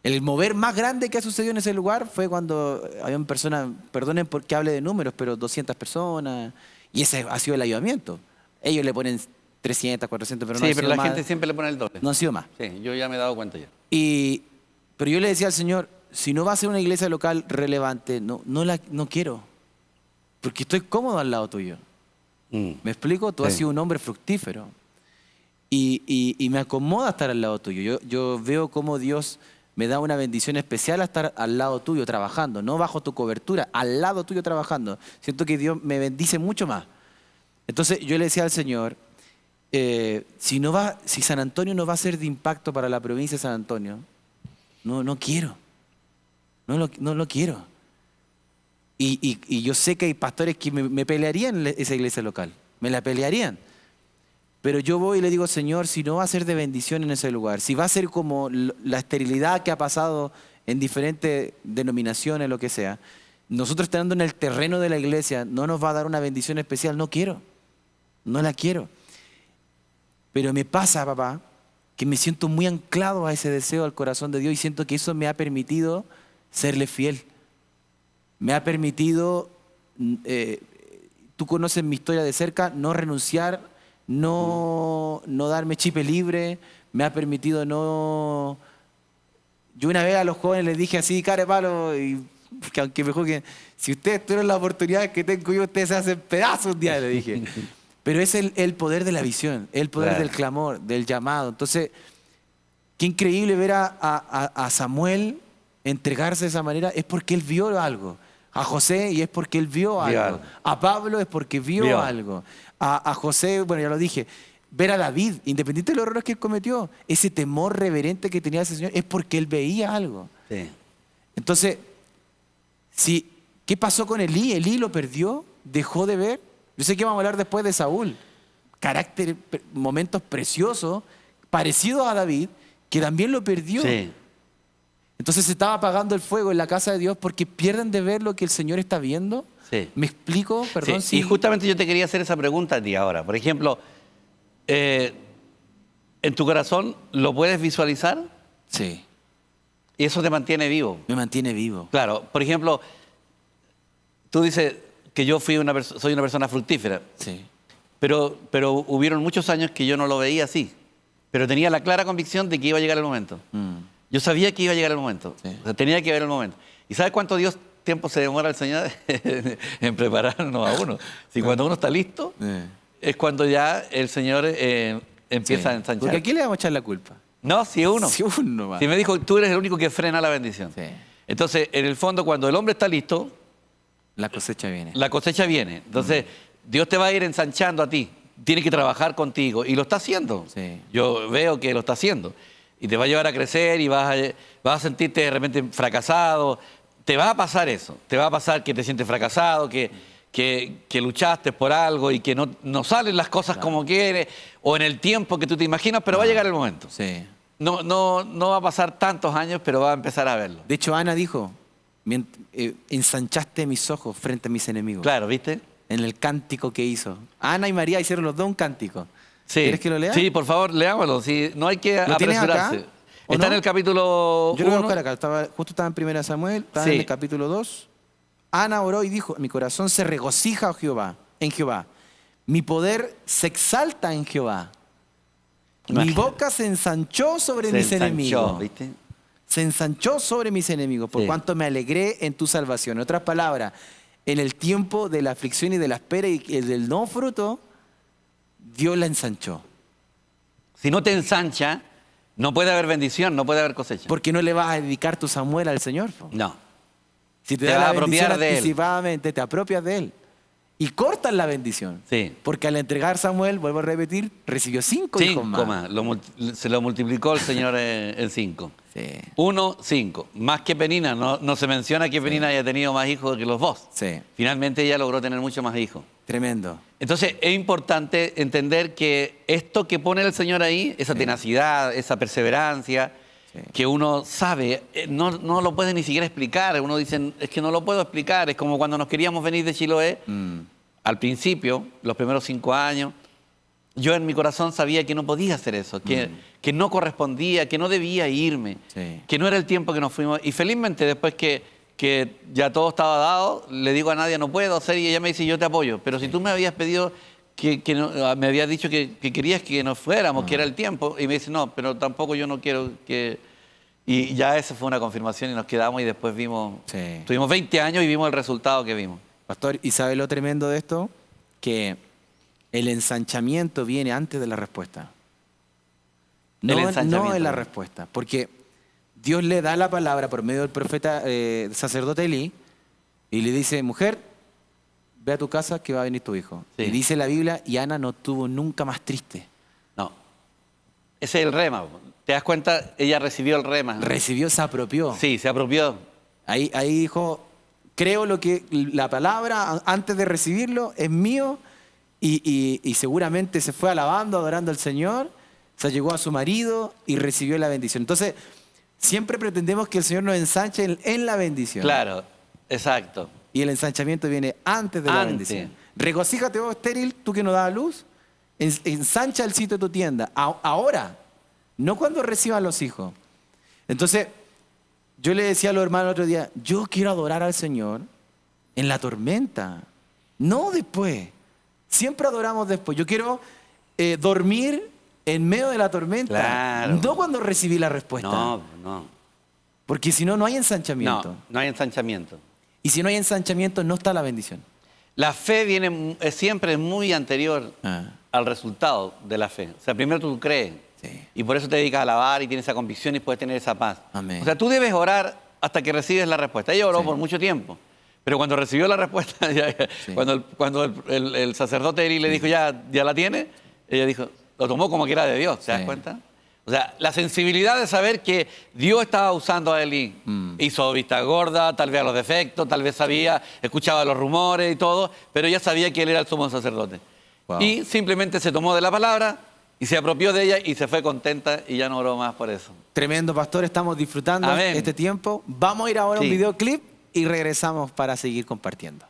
El mover más grande que ha sucedido en ese lugar fue cuando habían personas, perdonen porque hable de números, pero 200 personas, y ese ha sido el avivamiento. Ellos le ponen 300, 400, pero no Sí, ha pero sido la más. gente siempre le pone el doble. No ha sido más. Sí, yo ya me he dado cuenta ya. Pero yo le decía al Señor, si no va a ser una iglesia local relevante, no quiero, porque estoy cómodo al lado tuyo. ¿Me explico? Tú has Sí. sido un hombre fructífero. Y me acomoda estar al lado tuyo. Yo veo cómo Dios me da una bendición especial a estar al lado tuyo trabajando, no bajo tu cobertura, al lado tuyo trabajando. Siento que Dios me bendice mucho más. Entonces yo le decía al Señor, si San Antonio no va a ser de impacto para la provincia de San Antonio, no quiero. No lo quiero. Y yo sé que hay pastores que me pelearían en esa iglesia local. Me la pelearían. Pero yo voy y le digo, Señor, si no va a ser de bendición en ese lugar, si va a ser como la esterilidad que ha pasado en diferentes denominaciones, lo que sea, nosotros estando en el terreno de la iglesia, no nos va a dar una bendición especial. No quiero. No la quiero. Pero me pasa, papá, que me siento muy anclado a ese deseo al corazón de Dios y siento que eso me ha permitido serle fiel. Me ha permitido, tú conoces mi historia de cerca, no renunciar, no darme chipe libre, me ha permitido no... Yo una vez a los jóvenes les dije así, care palo, y que aunque me juzguen, si ustedes tuvieron la oportunidad que tengo yo, ustedes se hacen pedazos un día, le dije. Pero es el poder de la visión, el poder Claro. del clamor, del llamado. Entonces, qué increíble ver a Samuel entregarse de esa manera, es porque él vio algo. A José, y es porque él vio algo. algo. A Pablo es porque vio algo. A José, bueno, ya lo dije, ver a David, independiente de los errores que él cometió, ese temor reverente que tenía ese señor, es porque él veía algo. Sí. Entonces, ¿qué pasó con Elí? Elí lo perdió, dejó de ver. Yo sé que vamos a hablar después de Saúl. Momentos preciosos, parecidos a David, que también lo perdió. Sí. Entonces se estaba apagando el fuego en la casa de Dios porque pierden de ver lo que el Señor está viendo. Sí. ¿Me explico? Perdón. Sí, y justamente yo te quería hacer esa pregunta a ti ahora. Por ejemplo, ¿en tu corazón lo puedes visualizar? Sí, Y eso te mantiene vivo. me mantiene vivo. Claro, por ejemplo, tú dices que yo soy una persona fructífera, Sí. pero hubieron muchos años que yo no lo veía así. pero tenía la clara convicción de que iba a llegar el momento. Yo sabía que iba a llegar el momento. Sí. O sea, tenía que ver el momento. ¿Y sabes cuánto tiempo se demora el Señor en prepararnos a uno? Si cuando uno está listo, es cuando ya el Señor empieza a ensanchar. Porque aquí le vamos a echar la culpa. No, si uno. Si uno va. Si me dijo, tú eres el único que frena la bendición. Sí. Entonces, en el fondo, cuando el hombre está listo, La cosecha viene. la cosecha viene. Entonces, Dios te va a ir ensanchando a ti. Tiene que trabajar contigo. Y lo está haciendo. Sí. Yo veo que lo está haciendo. Y te va a llevar a crecer y vas a sentirte de repente fracasado. Te va a pasar eso. Te va a pasar que te sientes fracasado, que luchaste por algo y que no salen las cosas como quieres o en el tiempo que tú te imaginas, pero va a llegar el momento. Sí. No va a pasar tantos años, pero va a empezar a verlo. De hecho, Ana dijo, ensanchaste mis ojos frente a mis enemigos. Claro, ¿viste? En el cántico que hizo. Ana y María hicieron los dos un cántico. Sí. ¿Quieres que lo lea? Sí, por favor, leámoslo. Sí, no hay que ¿Lo tienes apresurarse. acá, o Está no? en el capítulo Yo lo voy a 1. buscar acá. Justo estaba en 1 Samuel, estaba Sí. en el capítulo 2. Ana oró y dijo, mi corazón se regocija en Jehová. Mi poder se exalta en Jehová. Mi Imagínate. boca se ensanchó sobre mis enemigos. ¿Viste? Se ensanchó sobre mis enemigos, por Sí. cuanto me alegré en tu salvación. En otras palabras, en el tiempo de la aflicción y de la espera y del no fruto, Dios la ensanchó. Si no te ensancha, no puede haber bendición, no puede haber cosecha. Porque no le vas a dedicar tu Samuel al Señor. Po. No. Si te Te da vas la a apropiar bendición de él. anticipadamente, te apropias de él. Y cortas la bendición. Sí. Porque al entregar Samuel, vuelvo a repetir, recibió 5 hijos 5 más. más. Se lo multiplicó el Señor en 5. Sí, 1, 5. Más que Penina. No se menciona que Penina haya tenido más hijos que los dos. sí, Finalmente ella logró tener mucho más hijos. tremendo. Entonces es importante entender que esto que pone el Señor ahí, esa tenacidad, esa perseverancia, Sí. que uno sabe, no lo puede ni siquiera explicar. Uno dice, es que no lo puedo explicar. Es como cuando nos queríamos venir de Chiloé, al principio, los primeros 5 años, yo en mi corazón sabía que no podía hacer eso, que no correspondía, que no debía irme, Sí. que no era el tiempo que nos fuimos. Y felizmente después que ya todo estaba dado, le digo a Nadia, no puedo hacer, y ella me dice, yo te apoyo. Pero si tú me habías pedido, me habías dicho que querías que nos fuéramos, que era el tiempo, y me dice, no, pero tampoco yo no quiero que... Y ya esa fue una confirmación y nos quedamos y después vimos, Sí. tuvimos 20 años y vimos el resultado que vimos. Pastor, ¿y sabe lo tremendo de esto? Que el ensanchamiento viene antes de la respuesta. No ensanchamiento. en la respuesta. Porque Dios le da la palabra por medio del profeta sacerdote Elí y le dice, mujer, ve a tu casa que va a venir tu hijo. Sí. Y dice la Biblia, y Ana no estuvo nunca más triste. No. Ese es el rema. ¿Te das cuenta? Ella recibió el rema. Recibió, se apropió. Sí, se apropió. Ahí dijo, creo lo que la palabra antes de recibirlo es mío y seguramente se fue alabando, adorando al Señor, se llegó a su marido y recibió la bendición. Entonces, siempre pretendemos que el Señor nos ensanche en la bendición. Claro, exacto. Y el ensanchamiento viene antes de la Antes. bendición. Regocíjate vos, estéril, tú que no das luz, ensancha el sitio de tu tienda. Ahora, no cuando reciban los hijos. Entonces, yo le decía a los hermanos el otro día, yo quiero adorar al Señor en la tormenta, no después. Siempre adoramos después. Yo quiero dormir en medio de la tormenta, Claro. no cuando recibí la respuesta. No. Porque si no, no hay ensanchamiento. No hay ensanchamiento. Y si no hay ensanchamiento, no está la bendición. La fe siempre muy anterior al resultado de la fe. O sea, primero tú crees. Sí. Y por eso te dedicas a alabar y tienes esa convicción y puedes tener esa paz. Amén. O sea, tú debes orar hasta que recibes la respuesta. Ella oró Sí. por mucho tiempo. Pero cuando recibió la respuesta, Sí. cuando el sacerdote Eli le dijo, ya la tiene, ella dijo, lo tomó como que era de Dios. ¿Te das Sí. cuenta? O sea, la sensibilidad de saber que Dios estaba usando a Eli. Hizo vista gorda, tal vez a los defectos, tal vez sabía, escuchaba los rumores y todo, pero ella sabía que él era el sumo sacerdote. Wow. Y simplemente se tomó de la palabra y se apropió de ella y se fue contenta y ya no oró más por eso. Tremendo, pastor. Estamos disfrutando Amén. este tiempo. Vamos a ir ahora a un Sí. videoclip y regresamos para seguir compartiendo.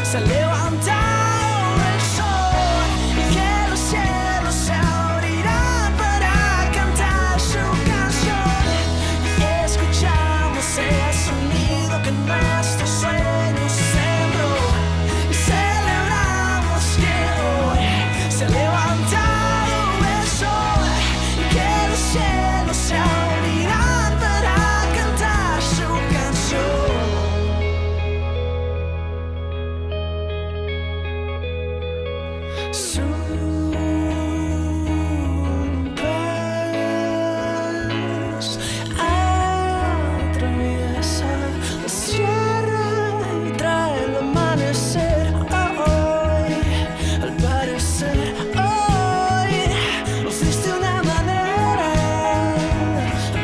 se ha levantado el sol y que los cielos se abrirán para cantar su canción. Y escuchamos el sonido que nuestros sueños sembró. Y celebramos que hoy se ha levantado el sol y que los cielos se abrirán para cantar su canción. Su paz atraviesa la sierra y trae el amanecer. Hoy, al parecer, hoy nos diste una manera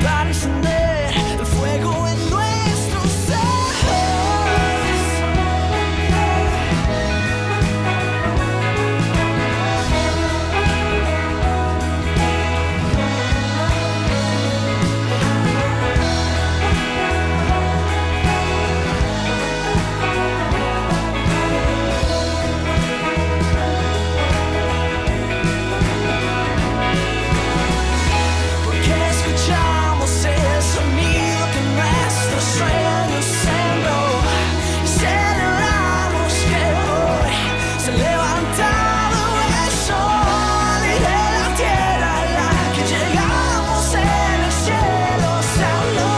para encender el fuego en nuestros porque escuchamos el sonido que nuestros sueños sembró. Y celebramos que hoy se ha levantado el sol y de la tierra a la que llegamos en el cielo se habló.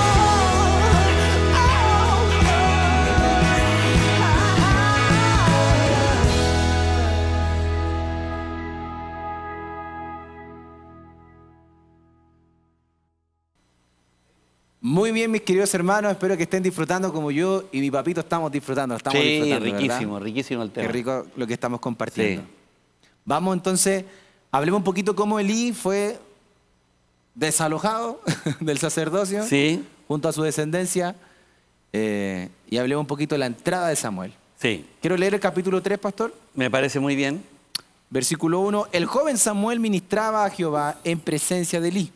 Muy bien, mis queridos hermanos, espero que estén disfrutando como yo y mi papito estamos disfrutando. Estamos Sí, disfrutando, ¿verdad? riquísimo, riquísimo el tema. Qué rico lo que estamos compartiendo. Sí. Vamos entonces, hablemos un poquito cómo Elí fue desalojado del sacerdocio Sí, junto a su descendencia y hablemos un poquito de la entrada de Samuel. sí, Quiero leer el capítulo 3, pastor. me parece muy bien. Versículo 1. El joven Samuel ministraba a Jehová en presencia de Elí.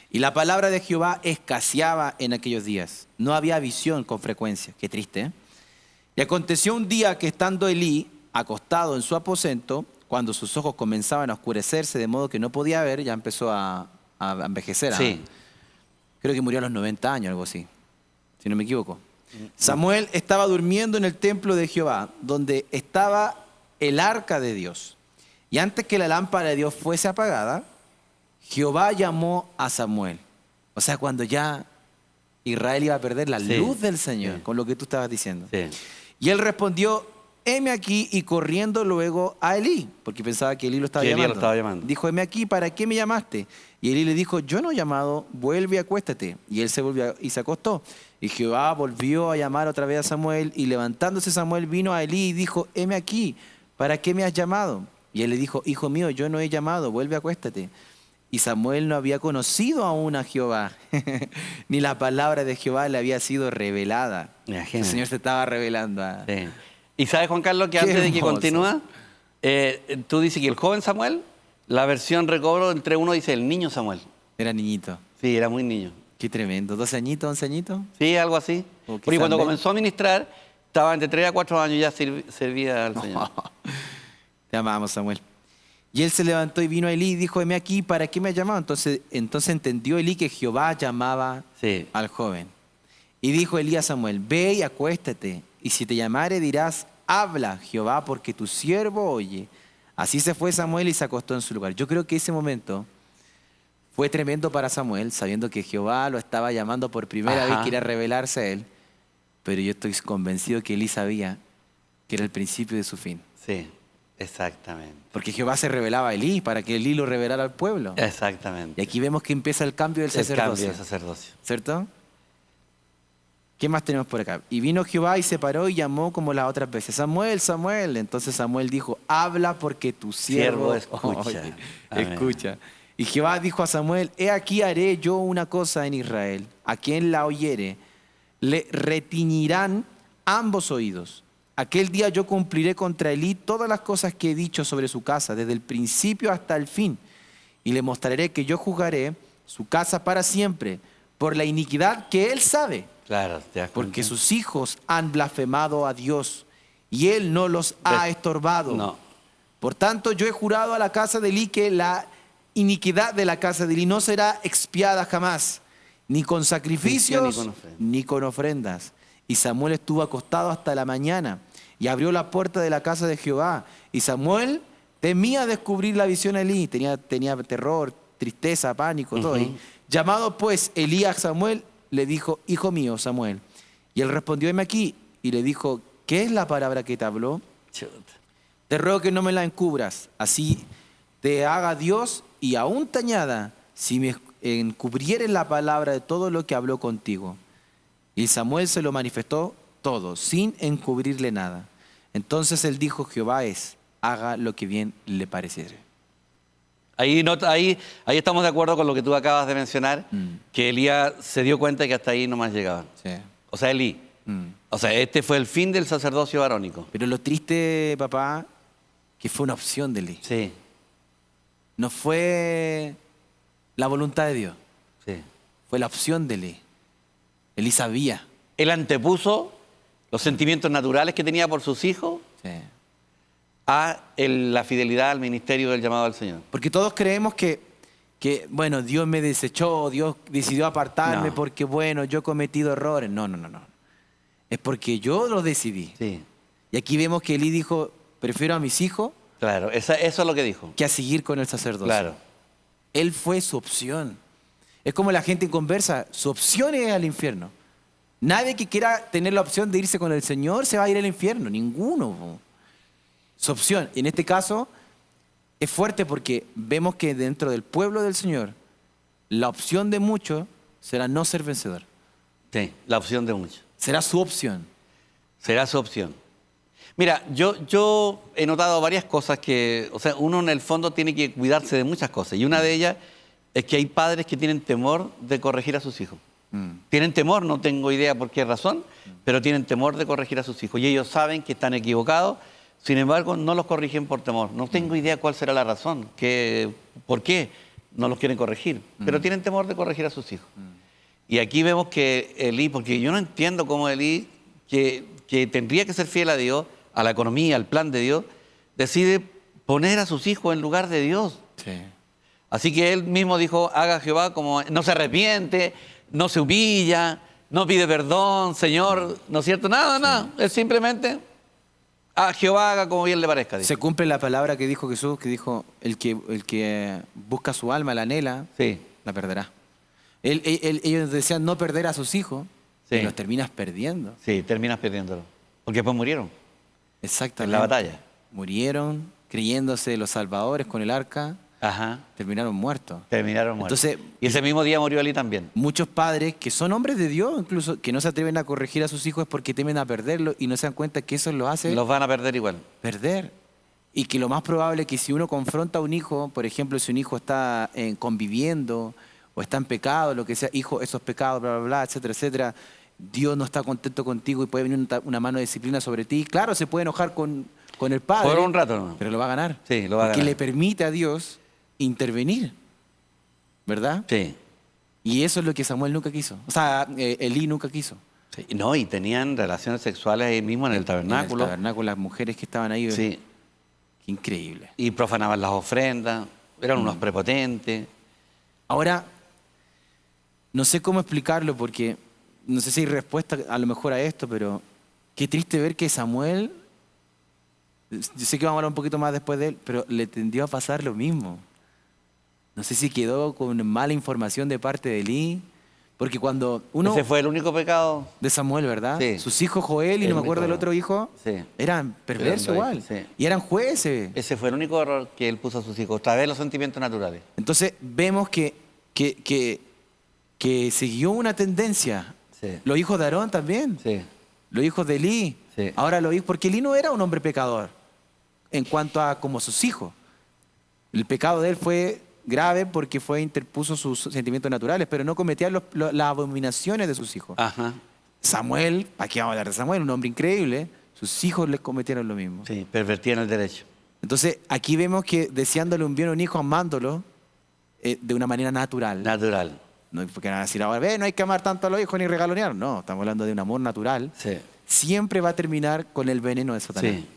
Y la palabra de Jehová escaseaba en aquellos días. No había visión con frecuencia. Qué triste, ¿eh? Y aconteció un día que estando Elí acostado en su aposento, cuando sus ojos comenzaban a oscurecerse de modo que no podía ver, ya empezó a envejecer. Sí. Creo que murió a los 90 años, algo así, si no me equivoco. Samuel estaba durmiendo en el templo de Jehová, donde estaba el arca de Dios. Y antes que la lámpara de Dios fuese apagada, Jehová llamó a Samuel. O sea, cuando ya Israel iba a perder la Sí, luz del Señor, sí. con lo que tú estabas diciendo. Sí. Y él respondió, heme aquí, y corriendo luego a Elí, porque pensaba que Elí lo estaba Que Elí llamando. lo estaba llamando. Dijo, heme aquí, ¿para qué me llamaste? Y Elí le dijo, yo no he llamado, vuelve y acuéstate. Y él se volvió y se acostó. Y Jehová volvió a llamar otra vez a Samuel, y levantándose Samuel vino a Elí y dijo, heme aquí, ¿para qué me has llamado? Y él le dijo, hijo mío, yo no he llamado, vuelve, acuéstate. Y Samuel no había conocido aún a Jehová, ni la palabra de Jehová le había sido revelada. El Imagínate. Señor se estaba revelando a... Sí. ¿Y sabes, Juan Carlos, que Qué antes de que hermoso. continúa, tú dices que el joven Samuel, la versión recobro entre uno dice el niño Samuel. Era niñito. Sí, era muy niño. Qué tremendo. 12 añitos, 11 añitos. Sí, algo así. O Porque quizás cuando menos. comenzó a ministrar, estaba entre 3 a 4 años ya servía al Señor. Te amamos, Samuel. Y él se levantó y vino a Elí y dijo, heme aquí, ¿para qué me has llamado? Entonces entendió Elí que Jehová llamaba Sí. al joven. Y dijo Elí a Samuel, ve y acuéstate, y si te llamare dirás, habla Jehová, porque tu siervo oye. Así se fue Samuel y se acostó en su lugar. Yo creo que ese momento fue tremendo para Samuel, sabiendo que Jehová lo estaba llamando por primera Ajá. vez, quería revelarse a él. Pero yo estoy convencido que Elí sabía que era el principio de su fin. Sí, exactamente. Porque Jehová se revelaba a Elí para que Elí lo revelara al pueblo. Exactamente. Y aquí vemos que empieza el cambio del el cambio sacerdocio. de sacerdocio. ¿Cierto? ¿Qué más tenemos por acá? Y vino Jehová y se paró y llamó como las otras veces. Samuel, Samuel. Entonces Samuel dijo, habla porque tu siervo escucha. oye". Amén. Escucha. Y Jehová dijo a Samuel, he aquí haré yo una cosa en Israel. A quien la oyere, le retiñirán ambos oídos. Aquel día yo cumpliré contra Elí todas las cosas que he dicho sobre su casa, desde el principio hasta el fin. Y le mostraré que yo juzgaré su casa para siempre, por la iniquidad que él sabe. Claro, te das Porque cuenta. sus hijos han blasfemado a Dios y él no los ha estorbado. No. Por tanto, yo he jurado a la casa de Elí que la iniquidad de la casa de Elí no será expiada jamás, ni con sacrificios, ni con ofrendas. Y Samuel estuvo acostado hasta la mañana y abrió la puerta de la casa de Jehová. Y Samuel temía descubrir la visión a Elí. Tenía terror, tristeza, pánico, todo ahí. Llamado pues Elí a Samuel, le dijo, hijo mío, Samuel. Y él respondió, heme aquí. Y le dijo, ¿qué es la palabra que te habló? Chuta. Te ruego que no me la encubras. Así te haga Dios y aún te añada si me encubrieres la palabra de todo lo que habló contigo. Y Samuel se lo manifestó todo, sin encubrirle nada. Entonces él dijo, Jehová es, haga lo que bien le pareciere. Ahí estamos de acuerdo con lo que tú acabas de mencionar, que Elías se dio cuenta de que hasta ahí nomás llegaban. Sí. O sea, Elí. O sea, este fue el fin del sacerdocio arónico. Pero lo triste, papá, que fue una opción de Elí. Sí, No fue la voluntad de Dios, sí. fue la opción de Elí. Elí sabía. Él antepuso los sentimientos naturales que tenía por sus hijos Sí. a la fidelidad al ministerio del llamado al Señor. Porque todos creemos que, bueno, Dios me desechó, Dios decidió apartarme No. porque, bueno, yo he cometido errores. No. Es porque yo lo decidí. Sí, Y aquí vemos que Elí dijo, prefiero a mis hijos claro, eso es lo que dijo. que a seguir con el sacerdocio. Claro, Él fue su opción. Es como la gente conversa, su opción es al infierno. Nadie que quiera tener la opción de irse con el Señor se va a ir al infierno, ninguno. Po. Su opción. Y en este caso es fuerte porque vemos que dentro del pueblo del Señor, la opción de muchos será no ser vencedor. sí, la opción de muchos. Será su opción. Será su opción. Mira, yo he notado varias cosas que, o sea, uno en el fondo tiene que cuidarse de muchas cosas. Y una de ellas es que hay padres que tienen temor de corregir a sus hijos. Tienen temor, no tengo idea por qué razón, pero tienen temor de corregir a sus hijos. Y ellos saben que están equivocados, sin embargo, no los corrigen por temor. No tengo idea cuál será la razón, por qué no los quieren corregir, pero tienen temor de corregir a sus hijos. Y aquí vemos que Elí, porque yo no entiendo cómo Elí, que tendría que ser fiel a Dios, a la economía, al plan de Dios, decide poner a sus hijos en lugar de Dios. Sí. Así que él mismo dijo, haga Jehová como... No se arrepiente, no se humilla, no pide perdón, Señor, ¿no es cierto? Nada. Es simplemente, a Jehová haga como bien le parezca. Dice. Se cumple la palabra que dijo Jesús, que dijo, el que busca su alma, la anhela, Sí, la perderá. Ellos desean no perder a sus hijos Sí. y los terminas perdiendo. sí, terminas perdiéndolo. Porque después murieron Exactamente. en la batalla. Murieron creyéndose los salvadores con el arca, Ajá, terminaron muertos. terminaron muertos. Entonces, Y ese mismo día murió Elí también. muchos padres que son hombres de Dios, incluso que no se atreven a corregir a sus hijos es porque temen a perderlo y no se dan cuenta que eso los hace Los van a perder igual. perder. Y que lo más probable es que si uno confronta a un hijo, por ejemplo, si un hijo está conviviendo o está en pecado, lo que sea, hijo, esos pecados, bla, bla, bla, etcétera, etcétera, Dios no está contento contigo y puede venir una mano de disciplina sobre ti. Claro, se puede enojar con el padre. Por un rato, ¿no? Pero lo va a ganar. Sí, lo va a porque ganar. le permite a Dios intervenir. ¿Verdad? Sí. Y eso es lo que Samuel nunca quiso. O sea, Elí nunca quiso. Sí. No, y tenían relaciones sexuales ahí mismo en el tabernáculo. En el tabernáculo, las mujeres que estaban ahí. Sí. Qué increíble. Y profanaban las ofrendas, eran unos prepotentes. Ahora, no sé cómo explicarlo porque no sé si hay respuesta a lo mejor a esto, pero qué triste ver que Samuel, yo sé que vamos a hablar un poquito más después de él, pero le tendió a pasar lo mismo. No sé si quedó con mala información de parte de Elí, porque cuando uno... Ese fue el único pecado. De Samuel, ¿verdad? Sí. Sus hijos Joel y El no me acuerdo del único. otro hijo, Sí. eran perversos Eran igual. sí. Y eran jueces. Ese fue el único error que él puso a sus hijos, otra vez los sentimientos naturales. Entonces vemos que siguió una tendencia. Sí. Los hijos de Aarón también. Sí. Los hijos de Elí. Sí. Ahora los hijos, porque Elí no era un hombre pecador en cuanto a como sus hijos. El pecado de él fue grave porque interpuso sus sentimientos naturales, pero no cometía las abominaciones de sus hijos. Ajá. Samuel, ¿para qué vamos a hablar de Samuel? Un hombre increíble. Sus hijos les cometieron lo mismo. Sí, pervertían el derecho. Entonces, aquí vemos que deseándole un bien a un hijo, amándolo de una manera natural. Natural. No porque van a decir ahora, no hay que amar tanto a los hijos ni regalonear. No, estamos hablando de un amor natural. Sí. siempre va a terminar con el veneno de Satanás. Sí.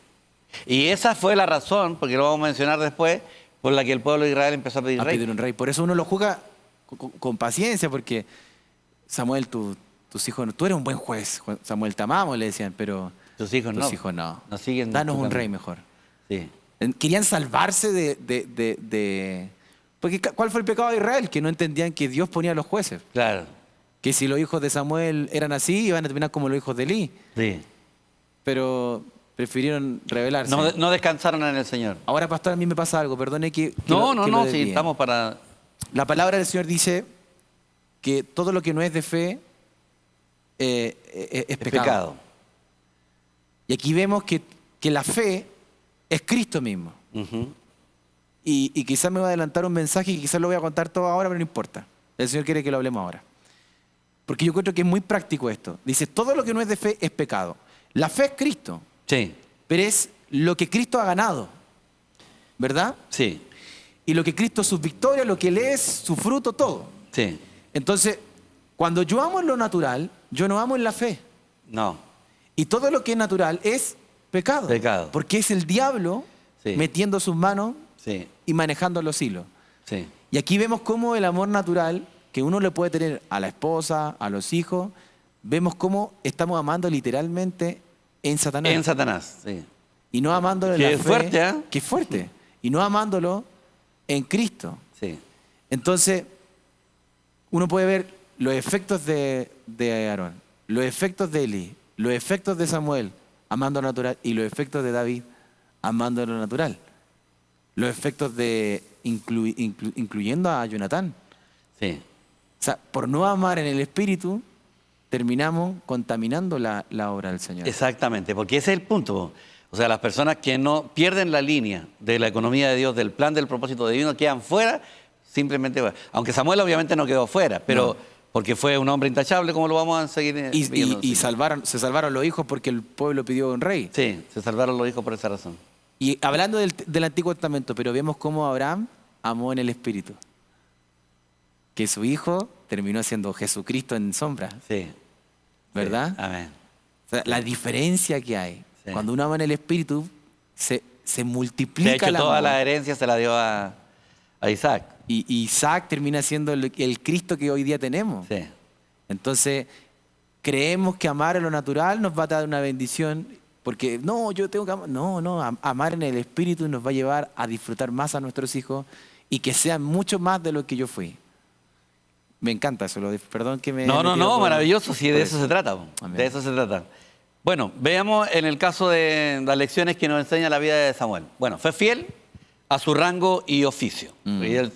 Y esa fue la razón, porque lo vamos a mencionar después, por la que el pueblo de Israel empezó a pedir A rey. pedir un rey. Por eso uno lo juzga con paciencia, porque Samuel, tus hijos, tú eres un buen juez. Samuel, te amamos, le decían, pero Tus hijos no. tus hijos no. No siguen Danos tu un camino. rey mejor. Sí. Querían salvarse Porque ¿cuál fue el pecado de Israel? Que no entendían que Dios ponía a los jueces. Claro. Que si los hijos de Samuel eran así, iban a terminar como los hijos de Elí. Sí. Pero prefirieron rebelarse. No descansaron en el Señor. Ahora, pastor, a mí me pasa algo. Perdone que No, lo sí, desvíe. estamos para... La palabra del Señor dice que todo lo que no es de fe es pecado. Y aquí vemos que la fe es Cristo mismo. Ujú. Y quizás me va a adelantar un mensaje y quizás lo voy a contar todo ahora, pero no importa. El Señor quiere que lo hablemos ahora. Porque yo encuentro que es muy práctico esto. Dice, todo lo que no es de fe es pecado. La fe es Cristo, Sí, pero es lo que Cristo ha ganado, ¿verdad? sí, Y lo que Cristo, sus victorias, lo que Él es, su fruto, todo. sí. Entonces, cuando yo amo en lo natural, yo no amo en la fe. No, Y todo lo que es natural es pecado. Pecado. Porque es el diablo Sí. metiendo sus manos sí, y manejando los hilos. sí. Y aquí vemos cómo el amor natural que uno le puede tener a la esposa, a los hijos, vemos cómo estamos amando literalmente en Satanás. En Satanás, sí. Y no amándolo en Que la es fe. fuerte, ¿eh? Que es fuerte. Y no amándolo en Cristo. Sí, Entonces, uno puede ver los efectos de Aarón, los efectos de Eli, los efectos de Samuel, amando lo natural, y los efectos de David, amando lo natural. Los efectos de incluyendo a Jonatán. sí. O sea, por no amar en el espíritu, terminamos contaminando la obra del Señor. Exactamente, porque ese es el punto. O sea, las personas que no pierden la línea de la economía de Dios, del plan del propósito divino, quedan fuera, simplemente... Aunque Samuel obviamente no quedó fuera, pero porque fue un hombre intachable, como lo vamos a seguir viendo. Y se salvaron los hijos porque el pueblo pidió un rey. Sí, se salvaron los hijos por esa razón. Y hablando del Antiguo Testamento, pero vemos cómo Abraham amó en el espíritu. Que su hijo terminó siendo Jesucristo en sombra, Sí. ¿verdad? Sí. Amén. O sea, la diferencia que hay. Sí. Cuando uno ama en el espíritu, se De multiplica hecho, el toda amor. la herencia se la dio a Isaac. Y Isaac termina siendo el Cristo que hoy día tenemos. Sí. Entonces, creemos que amar en lo natural nos va a dar una bendición, porque no, yo tengo que amar. No, amar en el espíritu nos va a llevar a disfrutar más a nuestros hijos y que sean mucho más de lo que yo fui. Me encanta eso, perdón que me... No, he metido por- maravilloso, sí, por de eso se trata. Amén. De eso se trata. Bueno, veamos en el caso de las lecciones que nos enseña la vida de Samuel. Bueno, fue fiel a su rango y oficio. Y él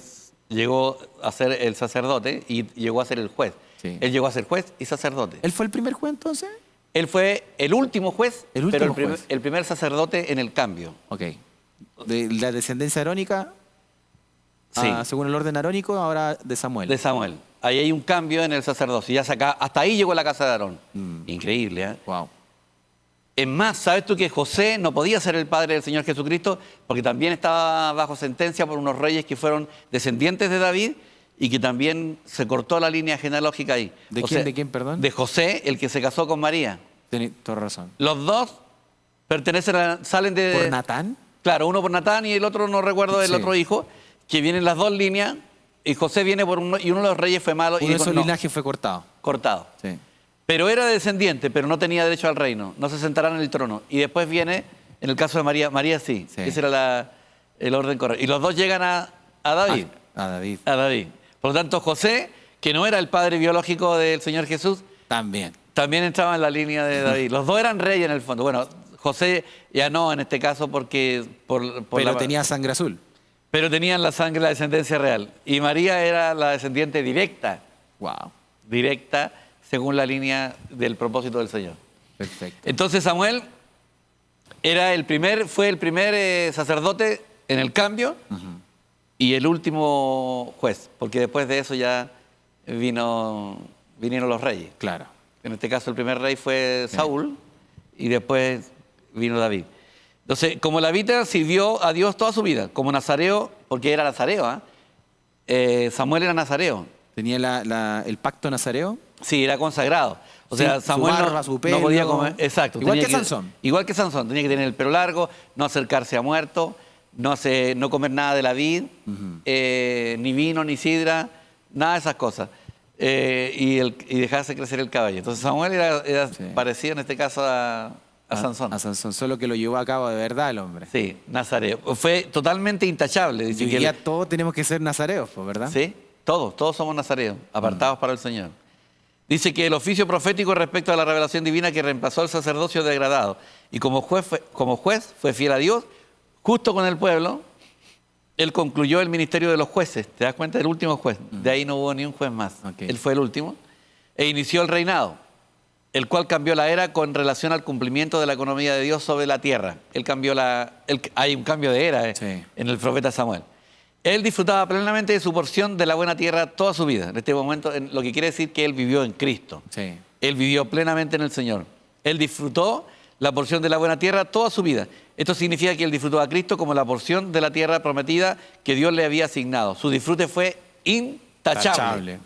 llegó a ser el sacerdote y llegó a ser el juez. Sí. Él llegó a ser juez y sacerdote. ¿Él fue el primer juez entonces? Él fue el último juez, El pero último juez. el primer sacerdote en el cambio. Ok. De la descendencia arónica, Sí. según el orden arónico, ahora de Samuel. De Samuel. Ahí hay un cambio en el sacerdocio. Hasta ahí llegó la casa de Aarón. Increíble, ¿eh? Wow. Es más, ¿sabes tú que José no podía ser el padre del Señor Jesucristo? Porque también estaba bajo sentencia por unos reyes que fueron descendientes de David y que también se cortó la línea genealógica ahí. ¿De O quién, sea, de quién, perdón? De José, el que se casó con María. Tenés toda razón. Los dos salen de... ¿Por Natán? Claro, uno por Natán y el otro, no recuerdo, el Sí. otro hijo, que vienen las dos líneas y José viene por uno y uno de los reyes fue malo Uno y de dijo, esos no, linajes fue cortado. cortado. Sí. Pero era descendiente, pero no tenía derecho al reino. No se sentará en el trono. Y después viene, en el caso de María, María sí. Sí. Ese era el orden correcto. Y los dos llegan a David. A David. A David. Por lo tanto, José, que no era el padre biológico del Señor Jesús, También. también entraba en la línea de David. Los dos eran reyes en el fondo. Bueno, José ya no en este caso porque... Pero tenía sangre azul. Pero tenían la sangre, la descendencia real. Y María era la descendiente directa. Wow. Directa según la línea del propósito del Señor. Perfecto. Entonces Samuel fue el primer sacerdote en el cambio y el último juez, porque después de eso ya vinieron los reyes. Claro. En este caso el primer rey fue Saúl y después vino David. Entonces, como levita sirvió a Dios toda su vida, como nazareo, porque era nazareo, ¿ah? Samuel era nazareo. Tenía el pacto nazareo. Sí, era consagrado. O O sea, Sí, Samuel su barba, no, su no pelo. podía comer. Exacto. Igual tenía que Sansón. Igual que Sansón. Tenía que tener el pelo largo, no acercarse a muertos, no comer nada de la vid, ni vino, ni sidra, nada de esas cosas. Y dejarse crecer el cabello. Entonces Samuel era Sí. parecido en este caso a Sansón. A Sansón, solo que lo llevó a cabo de verdad el hombre. Sí, nazareo. Fue totalmente intachable. Dice Y hoy que día él- todos tenemos que ser nazareos, pues, ¿verdad? Sí, todos somos nazareos, apartados para el Señor. Dice que el oficio profético respecto a la revelación divina que reemplazó al sacerdocio degradado. Y como juez fue fiel a Dios, justo con el pueblo, él concluyó el ministerio de los jueces. ¿Te das cuenta? El último juez. De ahí no hubo ni un juez más. Ok. Él fue el último. E inició el reinado, el cual cambió la era con relación al cumplimiento de la economía de Dios sobre la tierra. Hay un cambio de era Sí. en el profeta Samuel. Él disfrutaba plenamente de su porción de la buena tierra toda su vida. En este momento, lo que quiere decir que él vivió en Cristo. Sí. Él vivió plenamente en el Señor. Él disfrutó la porción de la buena tierra toda su vida. Esto significa que él disfrutó a Cristo como la porción de la tierra prometida que Dios le había asignado. Su disfrute fue intachable. Tachable.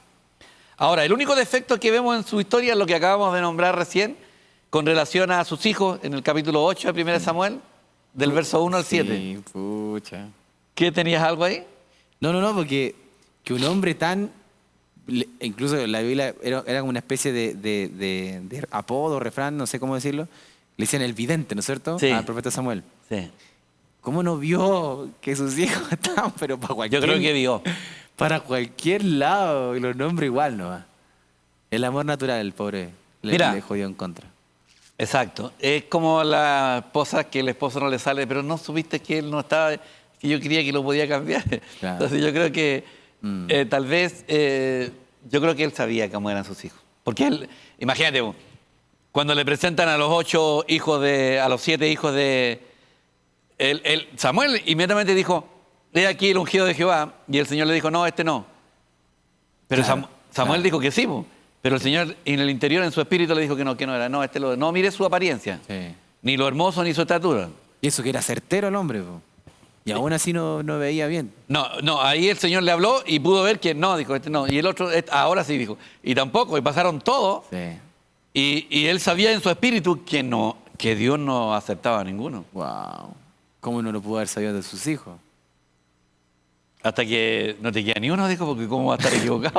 Ahora, el único defecto que vemos en su historia es lo que acabamos de nombrar recién con relación a sus hijos en el capítulo 8 de 1 Samuel, del verso 1 al 7. Sí, pucha. ¿Qué tenías algo ahí? No, porque que un hombre tan... Incluso la Biblia era como una especie de apodo, refrán, no sé cómo decirlo. Le decían el vidente, ¿no es cierto? Sí. Al profeta Samuel. Sí. ¿Cómo no vio que sus hijos estaban, pero para cualquier... Yo creo que vio. Para cualquier lado, y los nombres igual, ¿no? El amor natural, el pobre, Mira. le jodió en contra. Exacto. Es como la esposa que el esposo no le sale, pero no supiste que él no estaba, que yo creía que lo podía cambiar. Claro. Entonces yo creo que tal vez, yo creo que él sabía cómo eran sus hijos. Porque él, imagínate, vos, cuando le presentan a los 8 hijos a los 7 hijos de... Samuel inmediatamente dijo, he aquí el ungido de Jehová, y el Señor le dijo, no, este no. Pero Claro, Samuel claro. dijo que sí, po. Pero el Señor en el interior, en su espíritu, le dijo que no era. No, no mire su apariencia, Sí. ni lo hermoso, ni su estatura. Y eso que era certero el hombre, po. Y aún así no veía bien. No, ahí el Señor le habló y pudo ver que no, dijo, este no. Y el otro, ahora sí, dijo. Y tampoco, y pasaron todos. Sí. Y él sabía en su espíritu que Dios no aceptaba a ninguno. Wow. ¿Cómo no lo pudo haber sabido de sus hijos? Hasta que no te queda ni uno, dijo, porque cómo va a estar equivocado.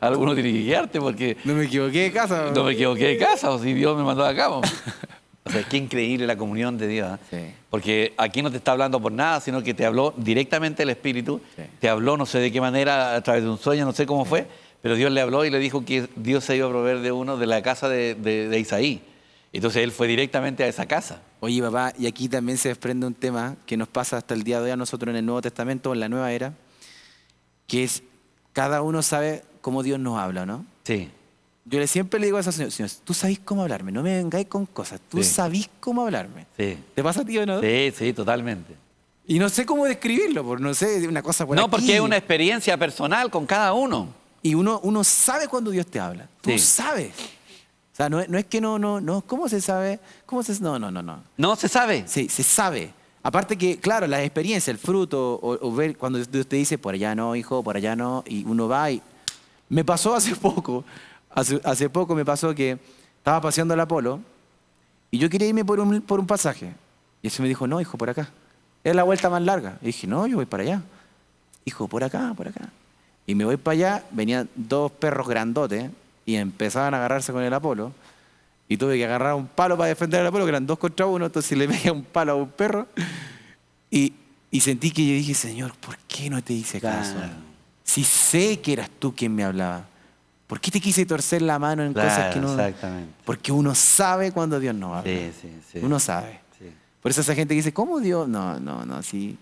Alguno tiene que quedarte, porque No me equivoqué de casa. no me equivoqué de casa, o si Dios me mandó acá. O sea, qué increíble la comunión de Dios. ¿Eh? Sí. Porque aquí no te está hablando por nada, sino que te habló directamente el Espíritu. Sí. Te habló, no sé de qué manera, a través de un sueño, no sé cómo fue, pero Dios le habló y le dijo que Dios se iba a proveer de uno de la casa de Isaí. Entonces él fue directamente a esa casa. Oye, papá, y aquí también se desprende un tema que nos pasa hasta el día de hoy a nosotros en el Nuevo Testamento, en la nueva era, que es cada uno sabe cómo Dios nos habla, ¿no? Sí. Yo siempre le digo a esos señores, señores, tú sabés cómo hablarme, no me vengáis con cosas, tú Sí. sabís cómo hablarme. Sí. ¿Te pasa a ti o no? Sí, totalmente. Y no sé cómo describirlo, porque no sé, una cosa por No, aquí. porque es una experiencia personal con cada uno. Y uno sabe cuando Dios te habla. Tú Sí. sabes. O sea, no es que no, ¿cómo se sabe? No. No se sabe. Sí, se sabe. Aparte que, claro, la experiencia, el fruto, o ver cuando Dios te dice, por allá no, hijo, por allá no, y uno va y... Me pasó hace poco me pasó que estaba paseando el Apolo y yo quería irme por un pasaje. Y ese me dijo, no, hijo, por acá. Es la vuelta más larga. Y dije, no, yo voy para allá. Hijo, por acá. Y me voy para allá, venían 2 perros grandotes y empezaban a agarrarse con el Apolo. Y tuve que agarrar un palo para defender al Apolo, que eran 2 contra 1, entonces le pegué un palo a un perro. Y sentí que yo dije, Señor, ¿por qué no te hice caso? Claro. Si sé que eras tú quien me hablaba. ¿Por qué te quise torcer la mano en cosas Claro, que no...? exactamente. Porque uno sabe cuando Dios no habla. Sí. Uno sabe. Sí. Por eso esa gente que dice, ¿cómo Dios? No, sí.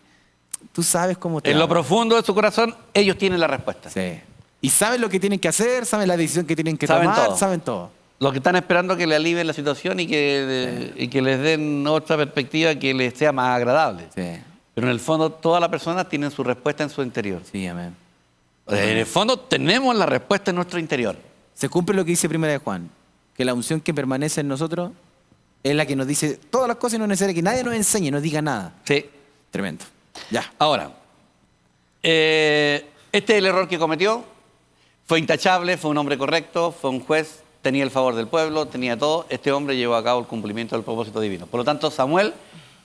Tú sabes cómo te En lo habla. profundo de su corazón, ellos tienen la respuesta. Sí. Y saben lo que tienen que hacer, saben la decisión que tienen que Saben tomar, todo. saben todo. Los que están esperando que le alivien la situación y que les den otra perspectiva que les sea más agradable. Sí, Pero en el fondo, todas las personas tienen su respuesta en su interior. sí, amén. En el fondo, tenemos la respuesta en nuestro interior. Se cumple lo que dice Primera de Juan, que la unción que permanece en nosotros es la que nos dice todas las cosas y no es necesario que nadie nos enseñe, nos diga nada. Sí. Tremendo. Ya. Ahora, este es el error que cometió. Fue intachable, fue un hombre correcto, fue un juez tenía el favor del pueblo, tenía todo. Este hombre llevó a cabo el cumplimiento del propósito divino. Por lo tanto, Samuel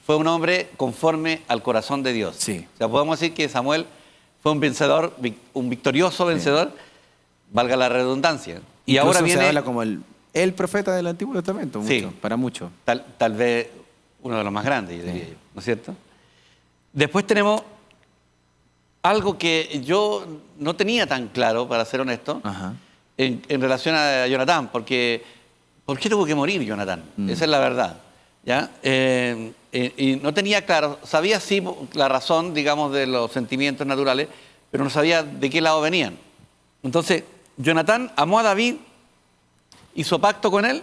fue un hombre conforme al corazón de Dios. Sí. O sea, podemos decir que Samuel fue un vencedor, un victorioso vencedor, valga la redundancia. Y Incluso ahora se viene, habla como el profeta del Antiguo Testamento, Sí. mucho, para muchos. tal vez uno de los más grandes, yo diría yo, ¿no es cierto? Después tenemos algo que yo no tenía tan claro, para ser honesto, Ajá. en relación a Jonatán, porque ¿por qué tuvo que morir Jonatán? Esa es la verdad, ¿ya? Y no tenía claro, sabía sí la razón, digamos, de los sentimientos naturales, pero no sabía de qué lado venían. Entonces, Jonatán amó a David, hizo pacto con él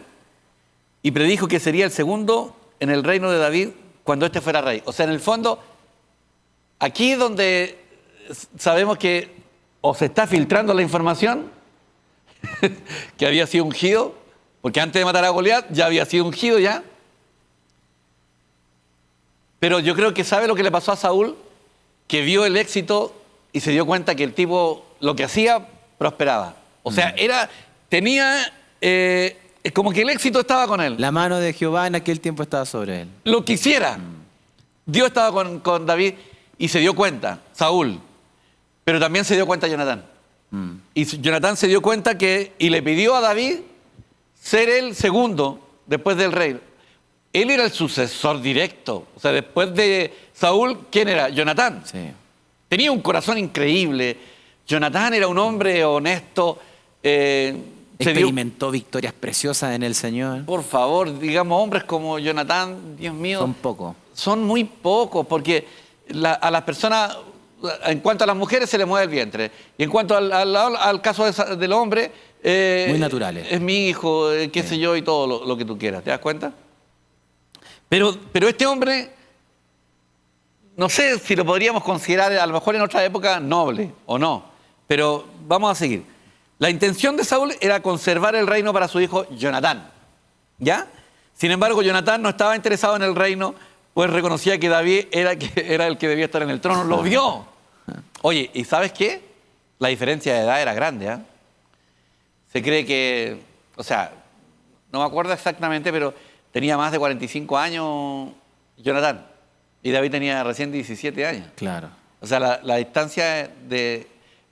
y predijo que sería el segundo en el reino de David cuando éste fuera rey. O sea, en el fondo, aquí es donde sabemos que o se está filtrando la información que había sido ungido, porque antes de matar a Goliat ya había sido ungido ya. Pero yo creo que sabe lo que le pasó a Saúl, que vio el éxito y se dio cuenta que el tipo lo que hacía prosperaba. O sea, tenía como que el éxito estaba con él. La mano de Jehová en aquel tiempo estaba sobre él. Lo que hiciera. Dios estaba con David y se dio cuenta, Saúl. Pero también se dio cuenta Jonatán. Y Jonatán se dio cuenta y le pidió a David ser el segundo después del rey. Él era el sucesor directo. O sea, después de Saúl, ¿quién era? Jonatán. Sí. Tenía un corazón increíble. Jonatán era un hombre honesto. Se dio, Experimentó victorias preciosas en el Señor. por favor, digamos, hombres como Jonatán, Dios mío, Son pocos. son muy pocos, porque a las personas, en cuanto a las mujeres, se les mueve el vientre. Y en cuanto al caso del hombre, Muy naturales. es mi hijo, qué sé yo, y todo lo que tú quieras. ¿Te das cuenta? Pero este hombre, no sé si lo podríamos considerar, a lo mejor en otra época, noble o no. Pero vamos a seguir. La intención de Saúl era conservar el reino para su hijo Jonatán. ¿Ya? Sin embargo, Jonatán no estaba interesado en el reino, pues reconocía que David era el que debía estar en el trono. Lo vio. Oye, ¿y sabes qué? La diferencia de edad era grande, ¿ah? Se cree que, o sea, no me acuerdo exactamente, pero tenía más de 45 años Jonatán. Y David tenía recién 17 años. Claro. O sea, la distancia de...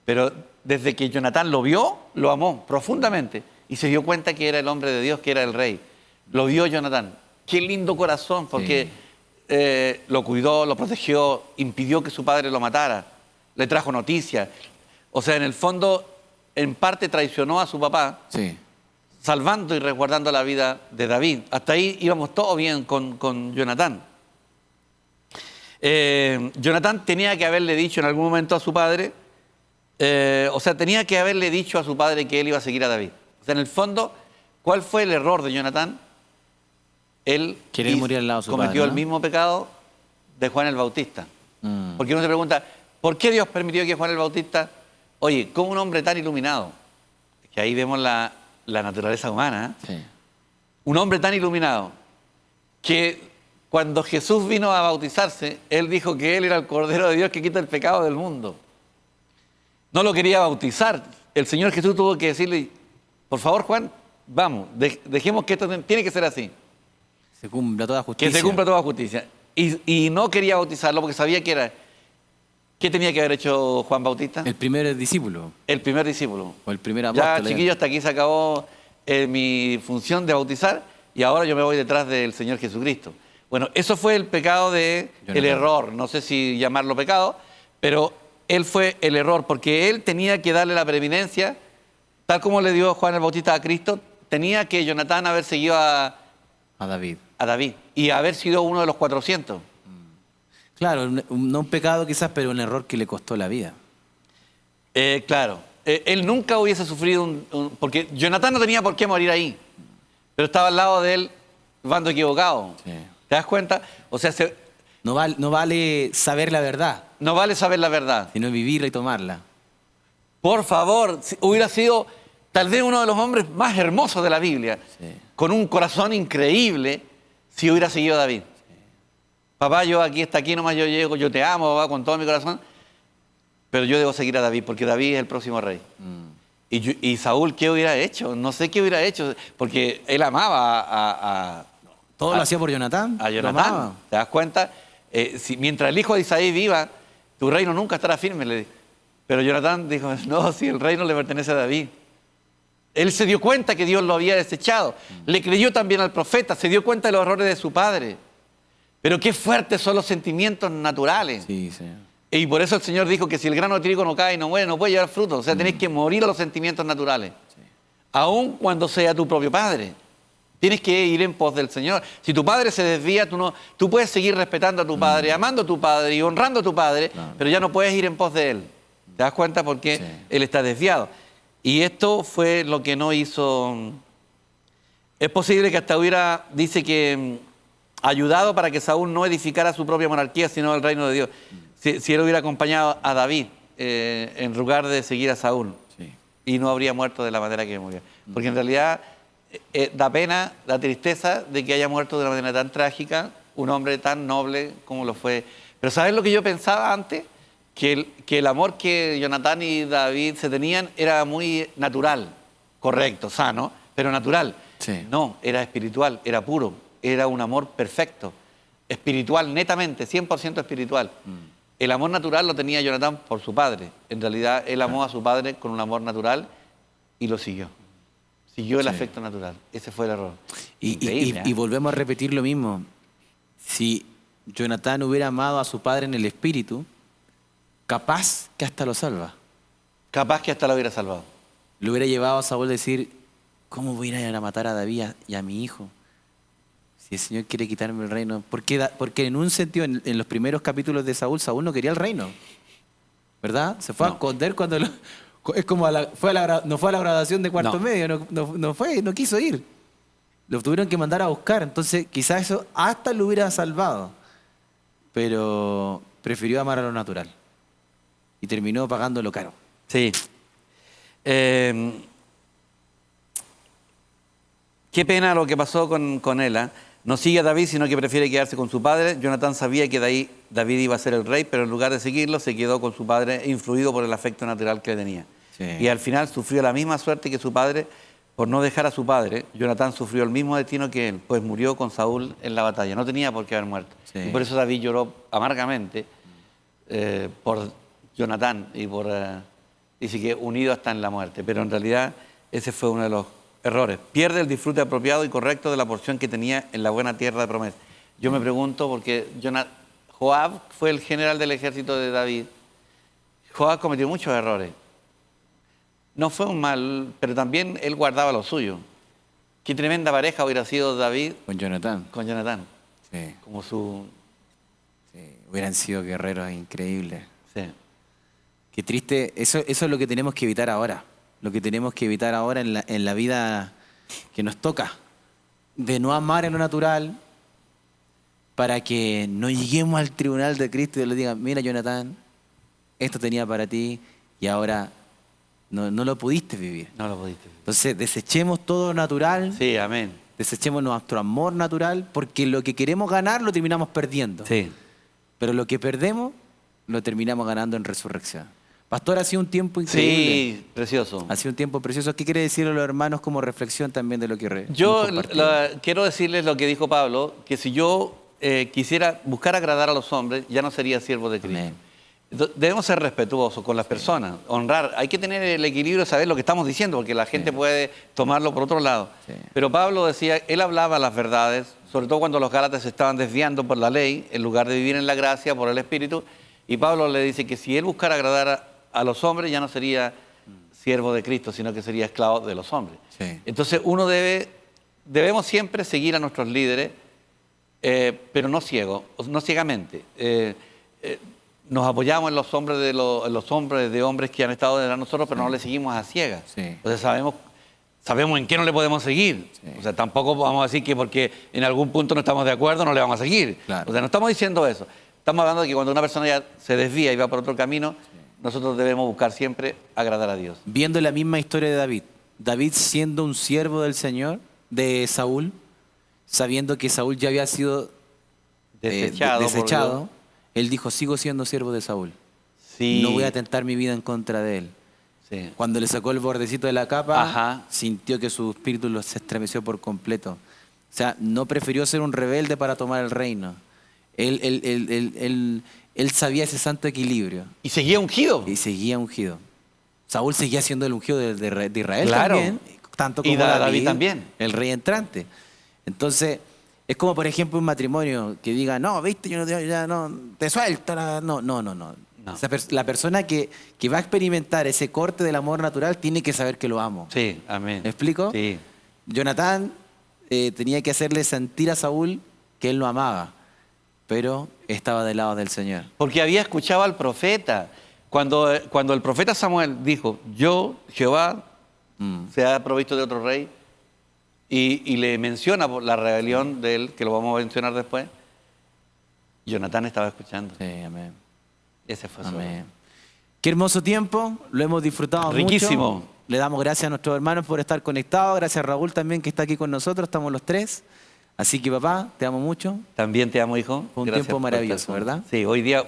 Pero desde que Jonatán lo vio, lo amó profundamente. Y se dio cuenta que era el hombre de Dios, que era el rey. Lo vio Jonatán. Qué lindo corazón, porque lo cuidó, lo protegió, impidió que su padre lo matara. Le trajo noticias. O sea, en el fondo, en parte traicionó a su papá, Sí. salvando y resguardando la vida de David. Hasta ahí íbamos todo bien con Jonatán. Jonatán tenía que haberle dicho en algún momento a su padre, tenía que haberle dicho a su padre que él iba a seguir a David. O sea, en el fondo, ¿cuál fue el error de Jonatán? Él Querer morir al lado de su cometió padre, ¿no? el mismo pecado de Juan el Bautista. Mm. Porque uno se pregunta, ¿por qué Dios permitió que Juan el Bautista, oye, como un hombre tan iluminado, que ahí vemos la naturaleza humana, ¿eh? Sí. Un hombre tan iluminado, que cuando Jesús vino a bautizarse, él dijo que él era el Cordero de Dios que quita el pecado del mundo. No lo quería bautizar. El Señor Jesús tuvo que decirle, por favor, Juan, vamos, dejemos que esto tiene que ser así. Se cumpla toda justicia. Que se cumpla toda justicia. Y no quería bautizarlo porque sabía que era... ¿Qué tenía que haber hecho Juan Bautista? El primer discípulo. El primer discípulo. O el primer Ya, apóstol. chiquillos, hasta aquí se acabó mi función de bautizar y ahora yo me voy detrás del Señor Jesucristo. Bueno, eso fue el pecado el error. No sé si llamarlo pecado, pero él fue el error porque él tenía que darle la preeminencia, tal como le dio Juan el Bautista a Cristo, tenía que Jonatán haber seguido a David. David y haber sido uno de los 400. Claro, no un pecado quizás, pero un error que le costó la vida. Claro, él nunca hubiese sufrido porque Jonatán no tenía por qué morir ahí, pero estaba al lado de él, bando equivocado. Sí. ¿Te das cuenta? O sea, No vale saber la verdad, no vale saber la verdad. sino vivirla y tomarla. Por favor, hubiera sido tal vez uno de los hombres más hermosos de la Biblia, Sí. con un corazón increíble, si hubiera seguido a David. Papá, yo hasta aquí nomás yo llego, yo te amo, papá, con todo mi corazón, pero yo debo seguir a David, porque David es el próximo rey. Y Saúl, ¿qué hubiera hecho? No sé qué hubiera hecho, porque él amaba Todo lo hacía por Jonatán. a lo amaba. Jonatán. ¿Te das cuenta? Mientras el hijo de Isaí viva, tu reino nunca estará firme, le dijo. Pero Jonatán dijo, no, si el reino le pertenece a David. Él se dio cuenta que Dios lo había desechado. Le creyó también al profeta, se dio cuenta de los errores de su padre. Pero qué fuertes son los sentimientos naturales. Sí, Señor. Y por eso el Señor dijo que si el grano de trigo no cae y no muere, no puede llevar fruto. O sea, tenés que morir a los sentimientos naturales. Sí. Aun cuando sea tu propio padre. Tienes que ir en pos del Señor. Si tu padre se desvía, tú puedes seguir respetando a tu padre, amando a tu padre y honrando a tu padre, Claro. pero ya no puedes ir en pos de él. ¿Te das cuenta? Porque Sí. él está desviado. Y esto fue lo que no hizo. Es posible que hasta hubiera, dice que ayudado para que Saúl no edificara su propia monarquía, sino el reino de Dios. Si él hubiera acompañado a David en lugar de seguir a Saúl. Sí. Y no habría muerto de la manera que murió. Porque en realidad da pena, da tristeza de que haya muerto de una manera tan trágica un hombre tan noble como lo fue. Pero ¿sabes lo que yo pensaba antes? Que el amor que Jonatán y David se tenían era muy natural, correcto, sano, pero natural. Sí. No, era espiritual, era puro, era un amor perfecto, espiritual netamente, 100% espiritual. El amor natural lo tenía Jonatán por su padre. En realidad, él amó a su padre con un amor natural y lo siguió. Siguió el Sí. afecto natural. Ese fue el error. Y Increíble, ¿eh? volvemos a repetir lo mismo. Si Jonatán hubiera amado a su padre en el espíritu, capaz que hasta lo salva. Capaz que hasta lo hubiera salvado. Lo hubiera llevado a Saúl a decir, ¿cómo voy a ir a matar a David y a mi hijo? Si el Señor quiere quitarme el reino. Porque en un sentido, en los primeros capítulos de Saúl, Saúl no quería el reino. ¿Verdad? Se fue a No. esconder cuando... es como no fue a la graduación de cuarto No. medio, no quiso ir. Lo tuvieron que mandar a buscar. Entonces, quizás eso hasta lo hubiera salvado. Pero prefirió amar a lo natural. Y terminó pagándolo caro. Sí. Qué pena lo que pasó con él. ¿Eh? No sigue a David, sino que prefiere quedarse con su padre. Jonatán sabía que David iba a ser el rey, pero en lugar de seguirlo, se quedó con su padre, influido por el afecto natural que le tenía. Sí. Y al final sufrió la misma suerte que su padre por no dejar a su padre. Jonatán sufrió el mismo destino que él, pues murió con Saúl en la batalla. No tenía por qué haber muerto. Sí. Y por eso David lloró amargamente por Jonatán y dice que unido hasta en la muerte. Pero en realidad ese fue uno de los errores. Pierde el disfrute apropiado y correcto de la porción que tenía en la buena tierra de promesa. Yo me pregunto, porque Joab fue el general del ejército de David. Joab cometió muchos errores. No fue un mal, pero también él guardaba lo suyo. Qué tremenda pareja hubiera sido David Con Jonatán. con Jonatán, Sí, como su... sí. Hubieran sido guerreros increíbles. Sí. Qué triste. Eso es lo que tenemos que evitar ahora. Lo que tenemos que evitar ahora en la vida que nos toca. De no amar en lo natural para que no lleguemos al tribunal de Cristo y le digan, mira Jonatán, esto tenía para ti y ahora no lo pudiste vivir. No lo pudiste. Entonces desechemos todo natural, Sí, amén. desechemos nuestro amor natural porque lo que queremos ganar lo terminamos perdiendo. Sí. Pero lo que perdemos lo terminamos ganando en resurrección. Pastor, ha sido un tiempo increíble. Sí, precioso. Ha sido un tiempo precioso. ¿Qué quiere decir a los hermanos como reflexión también de lo que Yo hemos compartido? quiero decirles lo que dijo Pablo, que si yo quisiera buscar agradar a los hombres, ya no sería siervo de Cristo. Amén. Debemos ser respetuosos con las personas, honrar. Hay que tener el equilibrio, saber lo que estamos diciendo, porque la gente puede tomarlo por otro lado. Sí. Pero Pablo decía, él hablaba las verdades, sobre todo cuando los gálatas se estaban desviando por la ley, en lugar de vivir en la gracia, por el Espíritu. Y Pablo le dice que si él buscara agradar a los hombres, ya no sería siervo de Cristo, sino que sería esclavo de los hombres. Sí. Entonces debemos siempre seguir a nuestros líderes, pero no ciegamente. Nos apoyamos en los hombres de hombres que han estado detrás de nosotros, pero no les seguimos a ciegas. Sí. Entonces sabemos en qué no le podemos seguir. Sí. O sea, tampoco vamos a decir que porque en algún punto no estamos de acuerdo no le vamos a seguir. Claro. O sea, no estamos diciendo eso. Estamos hablando de que cuando una persona ya se desvía y va por otro camino, nosotros debemos buscar siempre agradar a Dios. Viendo la misma historia de David. David siendo un siervo del Señor, de Saúl, sabiendo que Saúl ya había sido Desechado. por desechado, Dios. él dijo, sigo siendo siervo de Saúl. Sí. No voy a tentar mi vida en contra de él. Sí. Cuando le sacó el bordecito de la capa, Ajá. sintió que su espíritu se estremeció por completo. O sea, no prefirió ser un rebelde para tomar el reino. Él sabía ese santo equilibrio Y seguía ungido. y seguía ungido. Saúl seguía siendo el ungido de Israel Claro. también, tanto Y como David también. el rey entrante. Entonces, es como por ejemplo un matrimonio que diga, no, viste, yo no ya no, te suelto. No. No. La persona que va a experimentar ese corte del amor natural tiene que saber que lo amo. Sí, amén. ¿Me explico? Sí. Jonatán tenía que hacerle sentir a Saúl que él lo amaba, pero estaba del lado del Señor. Porque había escuchado al profeta. Cuando el profeta Samuel dijo, yo, Jehová, se ha provisto de otro rey, y le menciona por la rebelión de él, que lo vamos a mencionar después, Jonatán estaba escuchando. Sí, amén. Ese fue su... Amén. Qué hermoso tiempo, lo hemos disfrutado Riquísimo. mucho. Le damos gracias a nuestros hermanos por estar conectados, gracias a Raúl también que está aquí con nosotros, estamos los tres. Así que papá, te amo mucho. También te amo, hijo. Fue un Gracias tiempo por maravilloso, estar con ¿verdad? nosotros. Sí, hoy día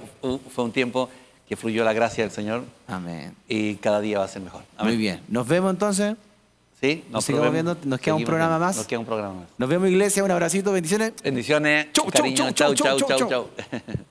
fue un tiempo que fluyó la gracia del Señor Amén. y cada día va a ser mejor. Amén. Muy bien. Nos vemos entonces. Sí, Nos sigamos viendo. Nos queda un seguimos programa viendo. más. Nos queda un programa más. Nos vemos iglesia, un abracito, bendiciones. Bendiciones. Chau, chau, Cariño. chau, Chau, chau, chau, chau, chau, chau.